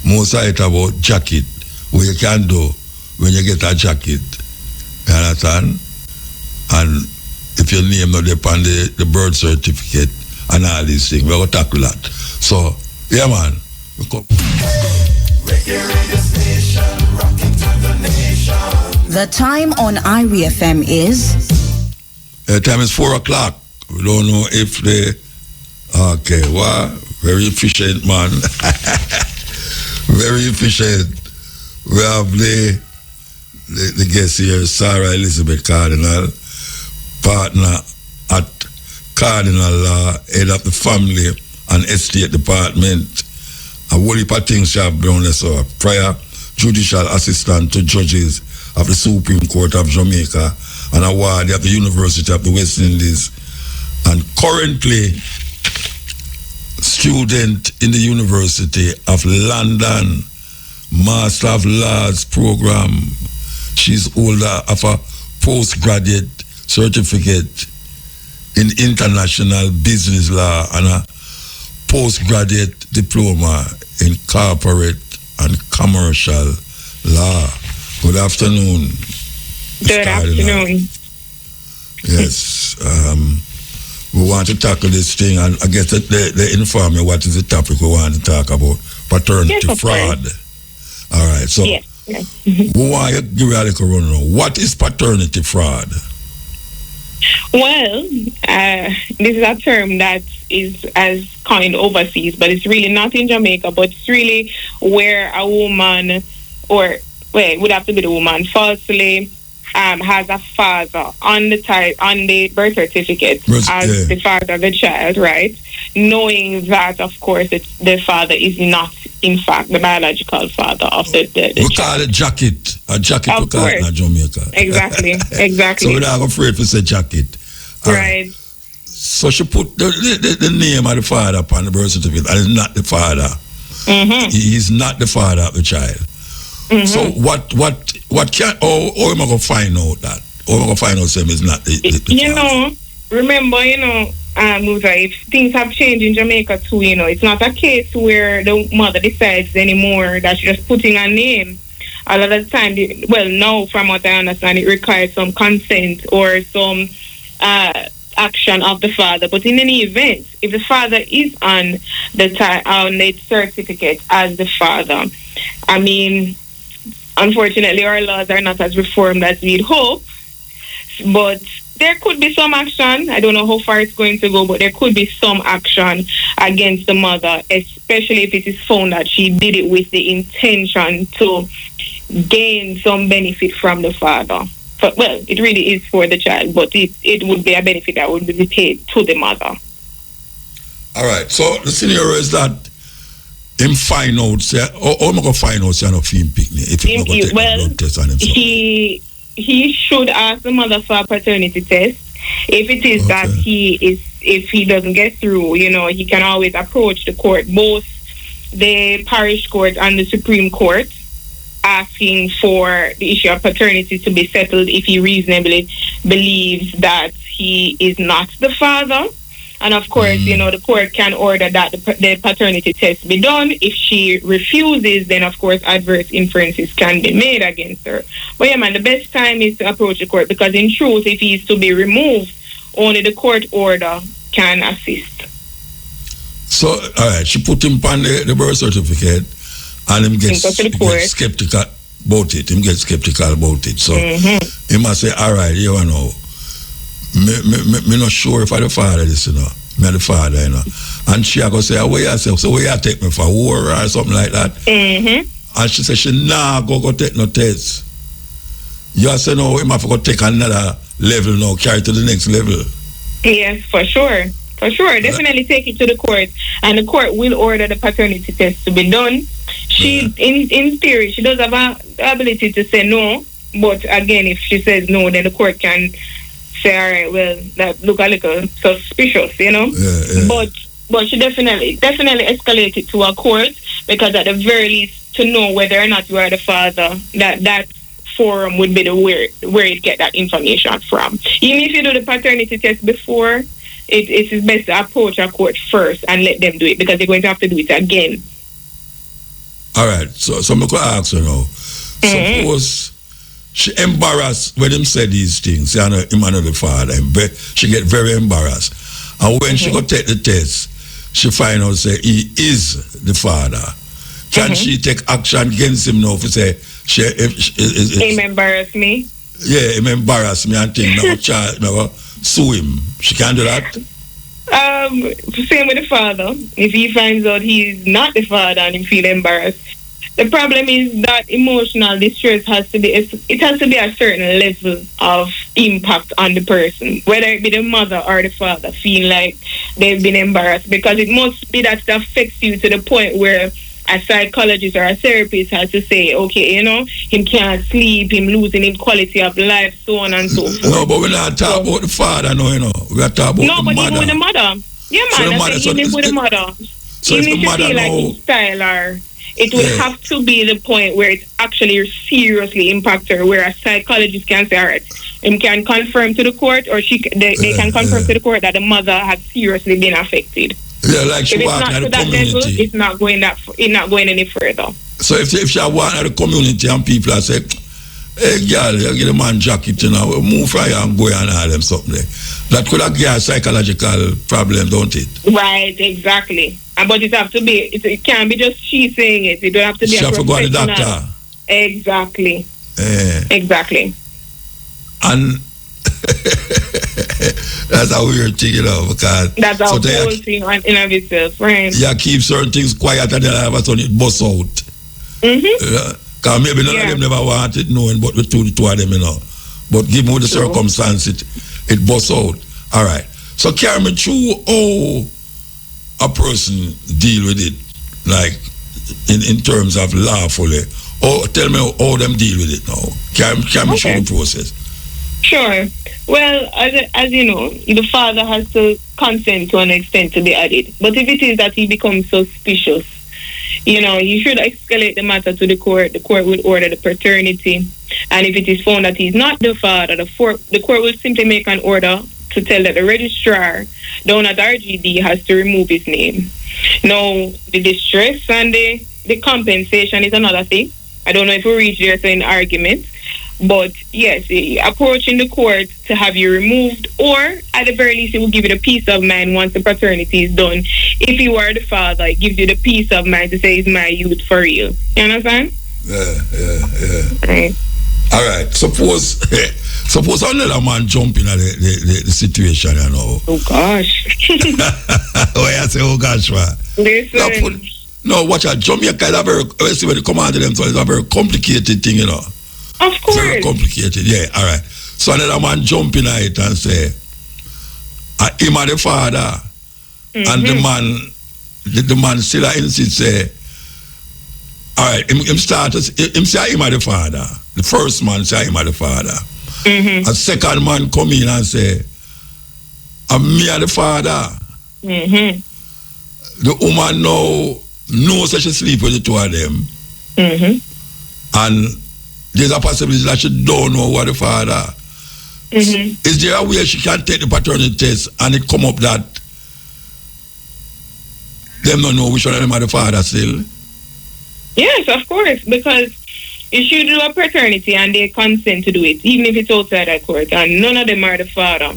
Most of it about jacket, what you can do when you get a jacket. You understand? And if your name not depend on the birth certificate and all these things, we're going to tackle that. So, yeah, man. The time on Irie FM is The time is 4 o'clock. We don't know if they... Okay, wow. Very efficient, man. Very efficient. We have the guest here, Sarah Elizabeth Cardinal, partner at Cardinal Law, head of the family and estate department. A whole heap of things she have done as a prior judicial assistant to judges of the Supreme Court of Jamaica and award at the University of the West Indies, and currently student in the University of London, Master of Laws program. She's holder of a postgraduate certificate in international business law and a postgraduate diploma in corporate and commercial law. Good afternoon. Good afternoon. Yes. We want to tackle this thing, and I guess that they inform me what is the topic we want to talk about. Paternity fraud. All right. So, we want to give you a little rundown. What is paternity fraud? Well, this is a term that is as coined overseas, but it's really not in Jamaica, but it's really where a woman, or it would have to be the woman, falsely has a father on the birth certificate as the father of the child, right? Knowing that, of course, the father is not, in fact, the biological father of the child. We call it jacket. A jacket we call it in Jamaica. Exactly. So we're not afraid to say jacket. Right. So she put the name of the father upon the birth certificate, and it's not the father. Mm-hmm. He is not the father of the child. Mm-hmm. So what can, or am I going to find out that? Or am I going to find out him is not the father? Remember, if things have changed in Jamaica too, it's not a case where the mother decides anymore that she's just putting a name. A lot of the time, now from what I understand, it requires some consent or some action of the father. But in any event, if the father is on the certificate as the father, I mean, unfortunately, our laws are not as reformed as we'd hope, but there could be some action. I don't know how far it's going to go, but there could be some action against the mother, especially if it is found that she did it with the intention to gain some benefit from the father. But, it really is for the child, but it would be a benefit that would be paid to the mother. All right. So the scenario is that him find out, say, I'm going to find out, say, I'm not feeling picnic. If he's not going to take a blood test on himself. He should ask the mother for a paternity test. If it is that if he doesn't get through, he can always approach the court, both the parish court and the Supreme Court, asking for the issue of paternity to be settled if he reasonably believes that he is not the father. And of course, the court can order that the paternity test be done. If she refuses, then of course adverse inferences can be made against her. But the best time is to approach the court, because in truth, if he is to be removed, only the court order can assist. So, all right, she put him on the birth certificate, and him gets skeptical about it. So, he must say, all right, me not sure if I'm the father this, Me the father, And she go say, where you say, so where you take me for war or something like that? Mm-hmm. And she said, she go take no test. You say, no, we must go take another level now, carry to the next level. Yes, for sure. For sure. Definitely take it to the court, and the court will order the paternity test to be done. She, in theory, she does have the ability to say no, but again, if she says no, then the court can say, all right, well, that look a little suspicious, But she definitely escalate it to a court, because at the very least, to know whether or not you are the father, that forum would be the where it get that information from. Even if you do the paternity test before, it is best to approach a court first and let them do it, because they're going to have to do it again. All right, so I'm going to ask her now. Suppose she embarrassed when him said these things, him and the father, she get very embarrassed. And when she go take the test, she find out say he is the father. Can she take action against him now if say him embarrass me? Yeah, him embarrass me and think now child now sue him. She can't do that? Same with the father. If he finds out he's not the father and he feel embarrassed. The problem is that emotional distress has to be a certain level of impact on the person, whether it be the mother or the father, feel like they've been embarrassed, because it must be that it affects you to the point where a psychologist or a therapist has to say, okay, him can't sleep, him losing his quality of life, so on and so forth. No, but we're not talking about the father, no, we are talking about the mother. No, but even with the mother. Yeah, man, even with the mother. So if the mother feel like his style or... It would have to be the point where it actually seriously impacts her, where a psychologist can say, all right, him can confirm to the court, or they can confirm to the court that the mother has seriously been affected. Yeah, like she walked out of the community. Level, it's not going any further. So if she walked out of the community and people are saying, hey, girl, you get a man jacket, move from here and go and all them something there. That could have got a psychological problem, don't it? Right, exactly. But it have to be, it can't be just she saying it. It don't have to be she a professional. She have to go to the doctor. Exactly. Exactly. And that's a weird thing, because... That's a whole thing in of itself, right? Yeah, keep certain things quiet and then all of a sudden it busts out. Because maybe none of them never want it knowing, but the two of them, But given the circumstance, it busts out. All right. So carry me through how a person deal with it, like in terms of lawfully. Or tell me how them deal with it now. Carry me through the process. Sure. Well, as you know, the father has to consent to an extent to be added. But if it is that he becomes suspicious, you should escalate the matter to the court. The court would order the paternity. And if it is found that he's not the father, the court will simply make an order to tell that the registrar down at RGD has to remove his name. Now, the distress and the compensation is another thing. I don't know if we reach there in argument. But yes, approaching the court to have you removed, or at the very least, it will give you the peace of mind once the paternity is done. If you are the father, it gives you the peace of mind to say, it's my youth for real. You understand? Yeah. Right. All right. Suppose another man jump in the situation, Oh gosh. Why I say, oh gosh, man? Listen. No, watch out. Jamaica is a very, see when they come out to them, so it's a very complicated thing, Of course. Very complicated, yeah. All right. So another man jump in it and say, him and the father, and the man still insists, say, all right, him say him and the father. The first man say him and the father. A second man come in and say, me and the father. The woman now knows that she sleep with the two of them. And there's a possibility that she don't know what the father. Is there a way she can take the paternity test and it come up that them don't know which one of them are the father still? Yes, of course, because if you do a paternity and they consent to do it, even if it's outside that court, and none of them are the father,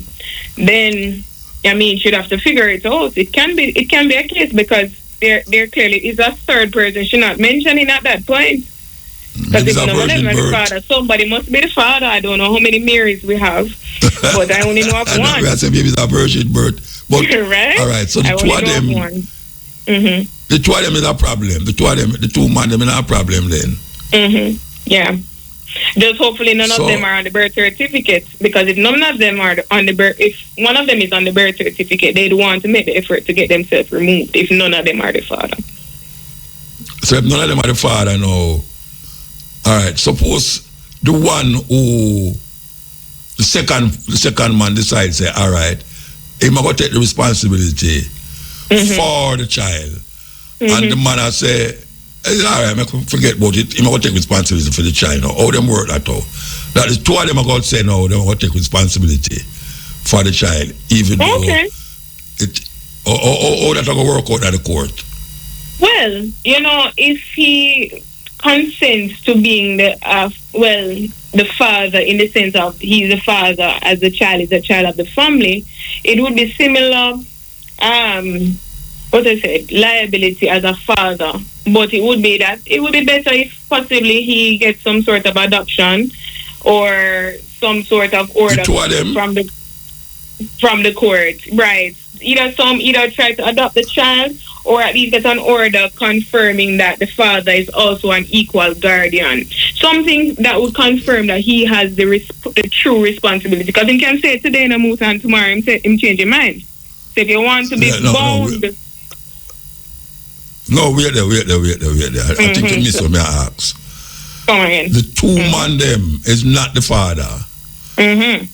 then you'd have to figure it out. It can be a case because there clearly is a third person she's not mentioning at that point. Because if none of them are the father, somebody must be the father. I don't know how many Marys we have, but I only know of one. I said maybe it's a virgin birth. But, right? All right, so the two of them, the two of them is a problem. The two men them is a problem then. Yeah. Just hopefully none of them are on the birth certificate, because if none of them are on the birth, if one of them is on the birth certificate, they'd want to make the effort to get themselves removed if none of them are the father. So if none of them are the father now, all right, suppose the one who, the second man decides, say, all right, he's going to take the responsibility for the child. And the man say, all right, I forget about it. He's going to take responsibility for the child. Now, how them work that out? That is, two of them are going to say, no, they're going to take responsibility for the child, even though it, that's going to work out at the court. Well, if he consents to being the father, in the sense of he's the father as the child is the child of the family, it would be similar liability as a father, but it would be better if possibly he gets some sort of adoption or some sort of order the two of them? from the from the court, right? Either try to adopt the child or at least get an order confirming that the father is also an equal guardian. Something that would confirm that he has the true responsibility. Because he can say today in a moot and tomorrow him change his mind. So if you want to be bound... wait there. I think you missed what I asked. Come again. The two man them is not the father.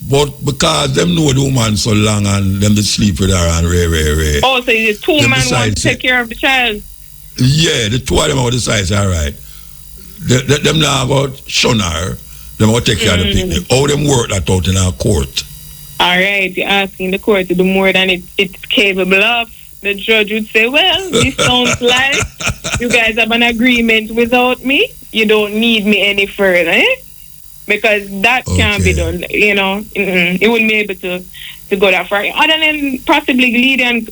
But because them know the woman so long and them they sleep with her and ray. Oh, so the two men want to take care of the child? Yeah, the two of them are the size, all right. Them now about shun her, them about take care of the picnic. How them work that out in our court? All right, you're asking the court to do more than it's capable of. The judge would say, well, this sounds like you guys have an agreement without me. You don't need me any further, because that can't be done, It wouldn't be able to go that far. Other than possibly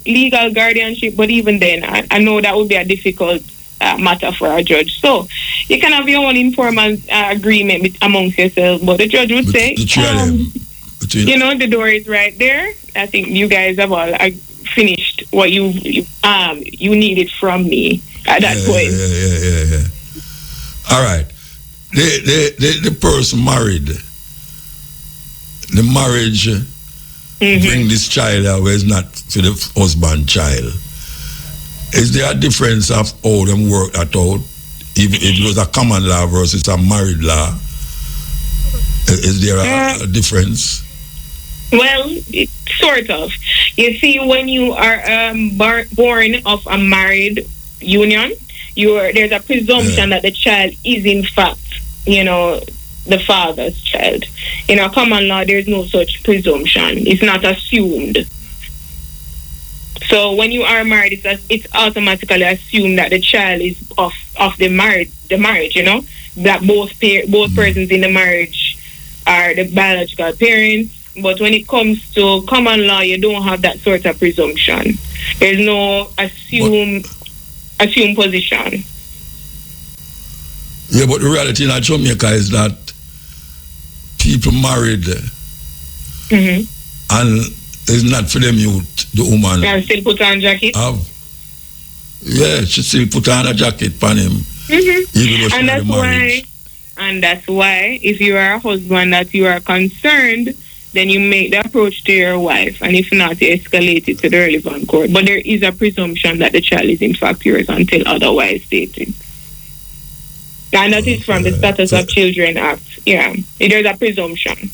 legal guardianship, but even then, I know that would be a difficult matter for a judge. So you can have your own informal agreement amongst yourselves, but the judge would say, the door is right there. I think you guys have all finished what you needed from me at that point. Yeah. All right. The person married. The marriage bring this child out where it's not to the husband child. Is there a difference of how them work at all? If it was a common law versus a married law, is there a difference? Well, sort of. You see, when you are born of a married union, there's a presumption that the child is in fact, the father's child. In a common law, there's no such presumption. It's not assumed. So when you are married, it's automatically assumed that the child is of the marriage. That both persons in the marriage are the biological parents. But when it comes to common law, you don't have that sort of presumption. There's no assumed position. Yeah, but the reality in Jamaica is that people married and it's not for them youth, the woman. And still put on jacket? She still put on a jacket on him. Even though she And that's why, if you are a husband that you are concerned, then you make the approach to your wife, and if not, you escalate it to the relevant court. But there is a presumption that the child is in fact yours until otherwise stated. And that is from the Status of Children Act. Yeah, there's a presumption.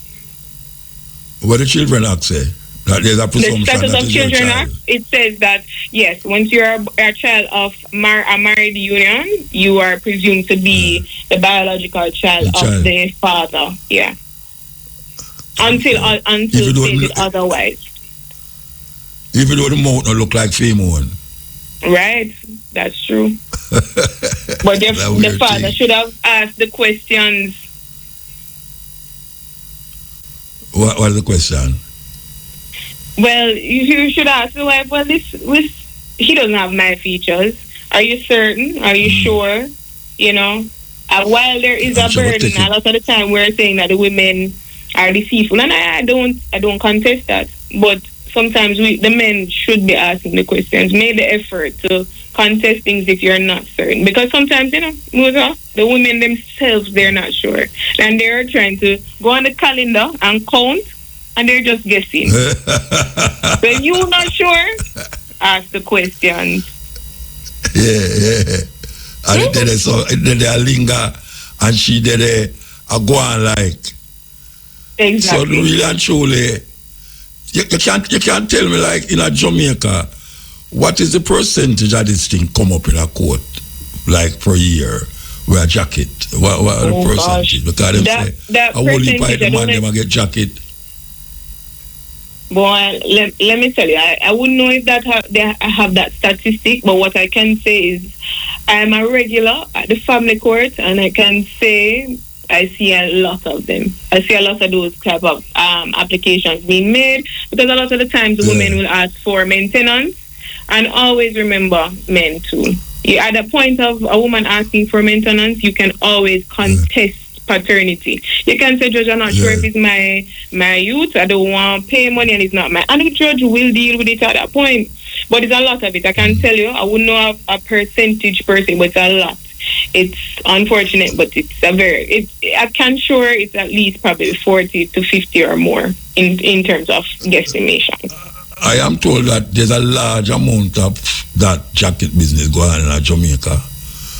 What the Children Act say? That there's a presumption. The Status of Children Act, it says that, yes, once you're a child of a married union, you are presumed to be the biological child of the father. Yeah. Until stated otherwise. Even though the mouth don't look like female. Right, that's true. But the father should have asked the questions. What is the question? Well, you should ask the wife, well, he doesn't have my features. Are you certain? Are you sure? While there is a burden, a lot of the time we're saying that the women are deceitful, and I don't contest that. But sometimes the men should be asking the questions. Make the effort to contest things if you're not certain, because sometimes the women themselves, they're not sure, and they're trying to go on the calendar and count, and they're just guessing. When you're not sure, ask the questions. Yeah. And then they linger, and she did a go on like. Exactly. So really and truly, you can't tell me, like in a Jamaica, what is the percentage of this thing come up in a court, like per year, with a jacket? What are the percentage? Because they say, I will leave by the man, them get jacket. Boy, let me tell you, I wouldn't know if they have that statistic, but what I can say is I'm a regular at the family court, and I can say I see a lot of them. I see a lot of those type of applications being made, because a lot of the times the women will ask for maintenance, and always remember men too. At the point of a woman asking for maintenance, you can always contest paternity. You can say, Judge, I'm not sure if it's my youth, I don't want to pay money and it's not mine. And the judge will deal with it at that point. But it's a lot of it. I can tell you, I wouldn't know a percentage per se, but it's a lot. It's unfortunate, but it's I can sure it's at least probably 40 to 50 or more in terms of guesstimation. I am told that there's a large amount of that jacket business going on in Jamaica.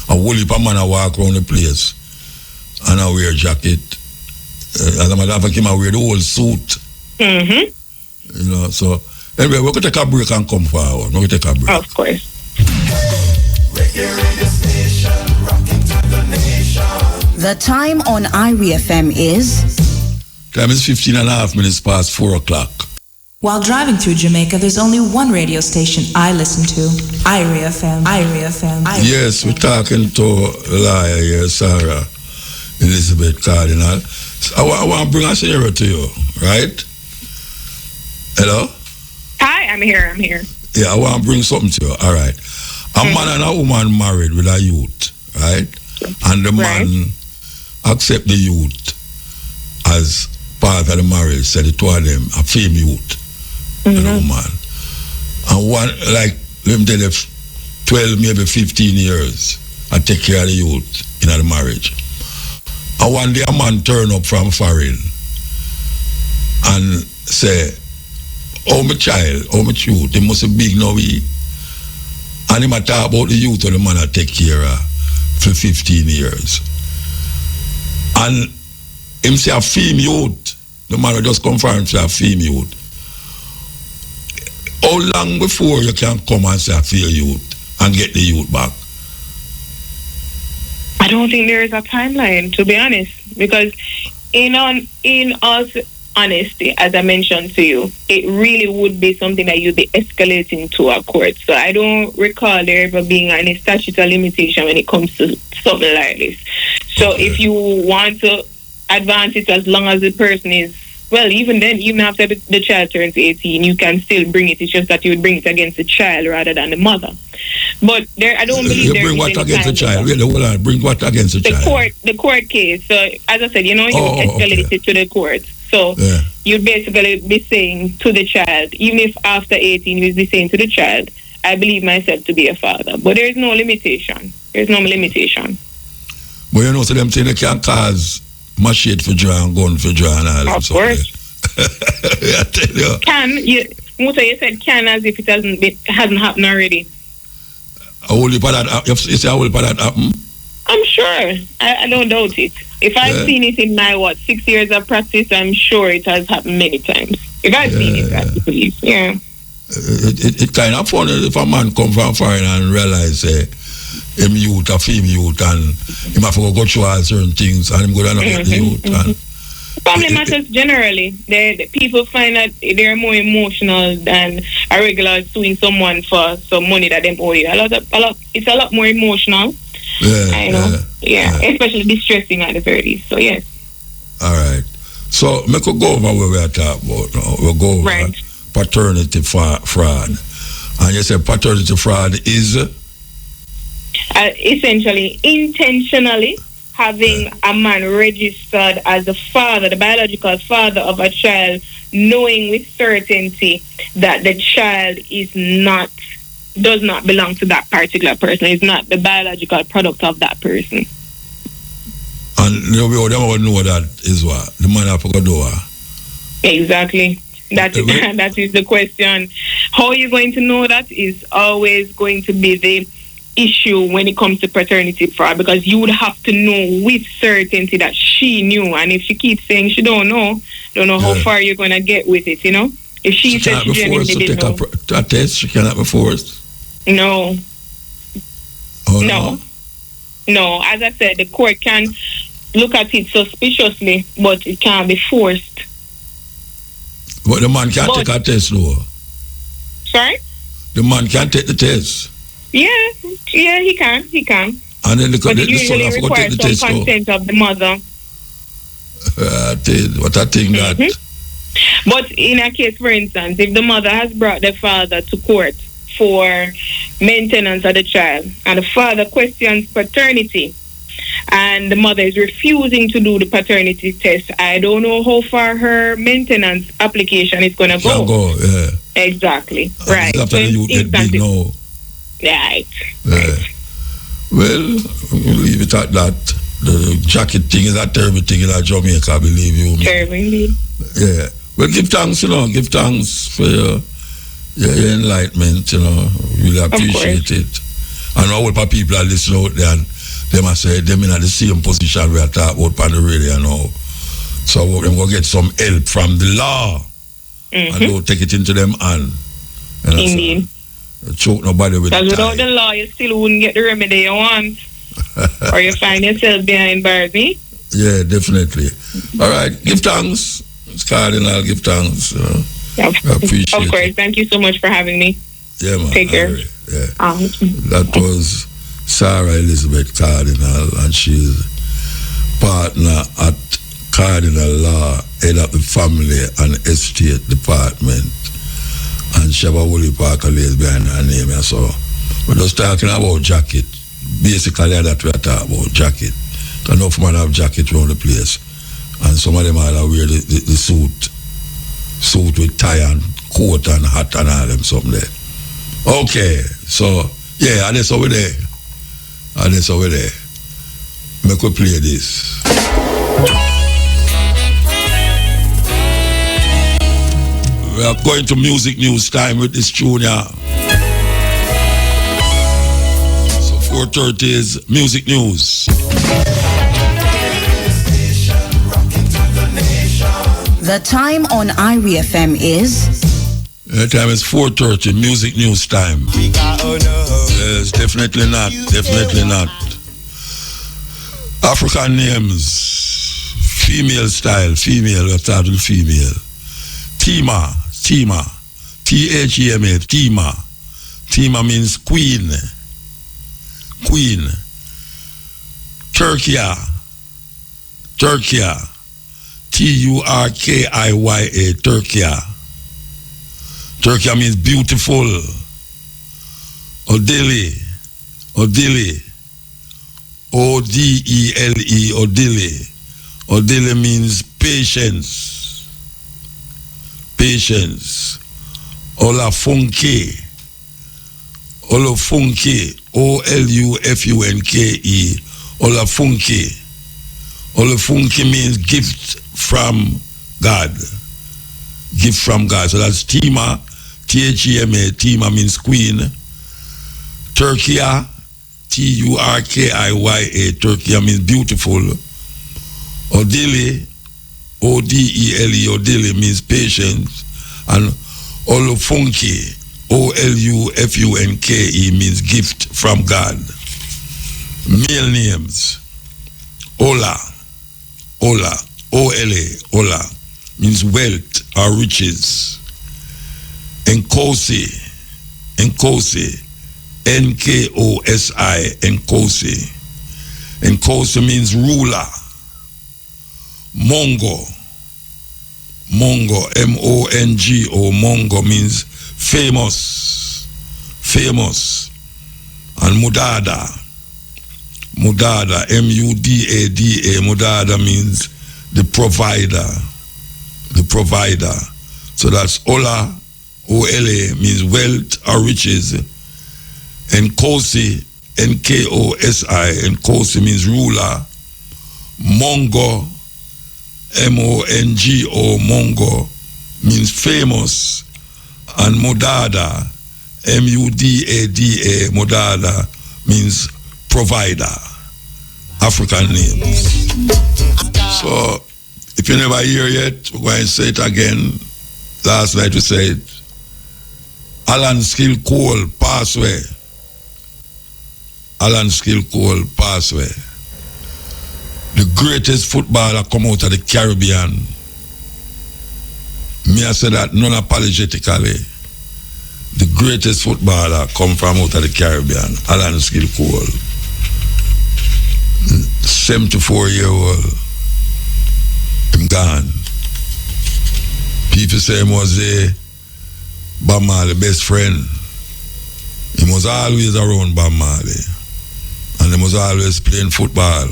A whole heap of man walk around the place and I wear jacket. As a matter of fact, I wear the whole suit. Mm-hmm. You know, so anyway, we're going to take a break and come forward. We're going to take a break. Of course. The time on Irie FM is... Time is 15 and a half minutes past 4 o'clock. While driving through Jamaica, there's only one radio station I listen to. Irie FM. Irie FM. Yes, we're talking to Liar here, Sarah Elizabeth Cardinal. I want to bring a scenario to you, right? Hello? Hi, I'm here. Yeah, I want to bring something to you. All right. A man and a woman married with a youth, right? And the man accept the youth as part of the marriage, so the two of them, a female youth. And a woman. And one, like, let me tell you, 12, maybe 15 years, I take care of the youth in the marriage. And one day a man turn up from foreign and say, oh, my child, oh, my youth, they must be big now, and he might talk about the youth of the man I take care of for 15 years. And him say a female youth, the man will just confirm say a female youth. How long before you can come and say a female youth and get the youth back? I don't think there is a timeline, to be honest, because in all honesty, as I mentioned to you, it really would be something that you'd be escalating to a court. So I don't recall there ever being any statute of limitation when it comes to something like this. So if you want to advance it as long as the person is, well, even then, even after the child turns 18, you can still bring it. It's just that you would bring it against the child rather than the mother. But there, I don't believe there is bring what any against the child? Really, hold on. Bring what against the child? The court case. So, as I said, you escalate it to the court. So, you'd basically be saying to the child, even if after 18, you'd be saying to the child, I believe myself to be a father. But there is no limitation. There's no limitation. But you know, so them saying they can't cause machete for draw and gun for draw and all that. Of course. I tell you. Muta, you said can as if it hasn't happened already. A whole heap of that, you say a whole heap of that happen? I'm sure. I don't doubt it. If I've seen it in my, 6 years of practice, I'm sure it has happened many times. If I've seen it, I believe, It kind of funny if a man come from foreign and realize, him youth, a female youth, and him have to go through all certain things, and him go down and get the youth. And family matters generally. The people find that they're more emotional than a regular suing someone for some money that them owe you. It's a lot more emotional. I know. Especially distressing at the very least. So yes. All right. So we could go over where we are talking about now. We'll go over paternity fraud. And you said paternity fraud is essentially intentionally having a man registered as the father, the biological father of a child, knowing with certainty that the child does not belong to that particular person, is not the biological product of that person. And them would know that is what the man have to go do. Exactly. That is the question. How are you going to know that is always going to be the issue when it comes to paternity fraud, because you would have to know with certainty that she knew, and if she keeps saying she don't know how far you're going to get with it, If she says she genuinely didn't know. A test, she cannot be forced? No. Oh, no? No, as I said, the court can look at it suspiciously, but it can't be forced. But the man can't take a test, though. Sorry? The man can't take the test. Yeah, he can. And then but it the son usually have to go take the requires test. some consent of the mother. What I think that. But in a case, for instance, if the mother has brought the father to court for maintenance of the child, and the father questions paternity, and the mother is refusing to do the paternity test. I don't know how far her maintenance application is going to go. Yeah. Exactly. Right. After you get big now. Right. Yeah. Well, we'll leave it at that. The jacket thing is a terrible thing in Jamaica, I believe you. Terrible indeed. Yeah. Well, give thanks, give thanks for your enlightenment, really appreciate it. And all the people are listening out there, and they must say them in the same position we are talking about on the radio now. So we're going to get some help from the law. And don't take it into them hand. Indeed. Choke nobody with because the without the law, you still wouldn't get the remedy you want. Or you find yourself behind bars, eh? Yeah, definitely. All right, give thanks. It's Cardinal, give thanks. Yeah. I appreciate Of course, it. thank you so much for having me. Yeah, man. Take care. Yeah. That was Sarah Elizabeth Cardinal, and she's partner at Cardinal Law, head of the Family and Estate Department. And she have a whole park behind her name. And so we're just talking about jacket. Basically, that we are talking about jacket. Enough man have jacket around the place. And some of them all wear the suit with tie and coat and hat and all them something there. Okay, so yeah, and that's over there. Make we play this. We are going to music news time with this tune here. So 4:30 is music news. The time on Irie FM is... The time is 4:30, music news time. Yes, definitely not. African names, female style, female, we start with female. Tima, T-H-E-M-A, Tima. Tima means queen. Turkia, Turkiya, Turkia. Turkia means beautiful. Odile, O-D-E-L-E, Odile means patience. Olafunke, O-L-U-F-U-N-K-E, Olafunke means gift from God. So that's Tima, T-H-E-M-A, Tima means queen. Turkiya, T-U-R-K-I-Y-A, Turkiya means beautiful. Odile, O-D-E-L-E, Odile means patience. And Olufunke, O-L-U-F-U-N-K-E means gift from God. Male names. Ola, O-L-A, Ola, means wealth or riches. Nkosi, N-K-O-S-I, Nkosi. Nkosi means ruler. Mongo, M-O-N-G-O, Mongo means famous. And Mudada, M-U-D-A-D-A, Mudada means the provider. So that's Ola, O-L-A, means wealth or riches. And Nkosi, N-K-O-S-I, Nkosi means ruler. Mongo, M-O-N-G-O, Mongo, means famous. And Mudada, M-U-D-A-D-A, Mudada, means provider. African names. So, if you never hear yet, we're going to say it again. Last night we said, Alan Skill Cole, pass away. The greatest footballer come out of the Caribbean. Me I say that non-apologetically. The greatest footballer come from out of the Caribbean. Alan Skill Cole. 74-year-old. Him gone. People say he was Bob Marley best friend. He was always around Bob Marley. And he was always playing football.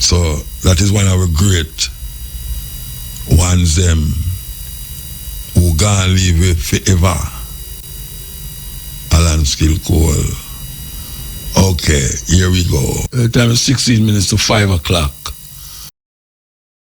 So that is one of our great ones them who gonna live forever. Alan Skill Cole. Okay, here we go. The time is 16 minutes to 5 o'clock.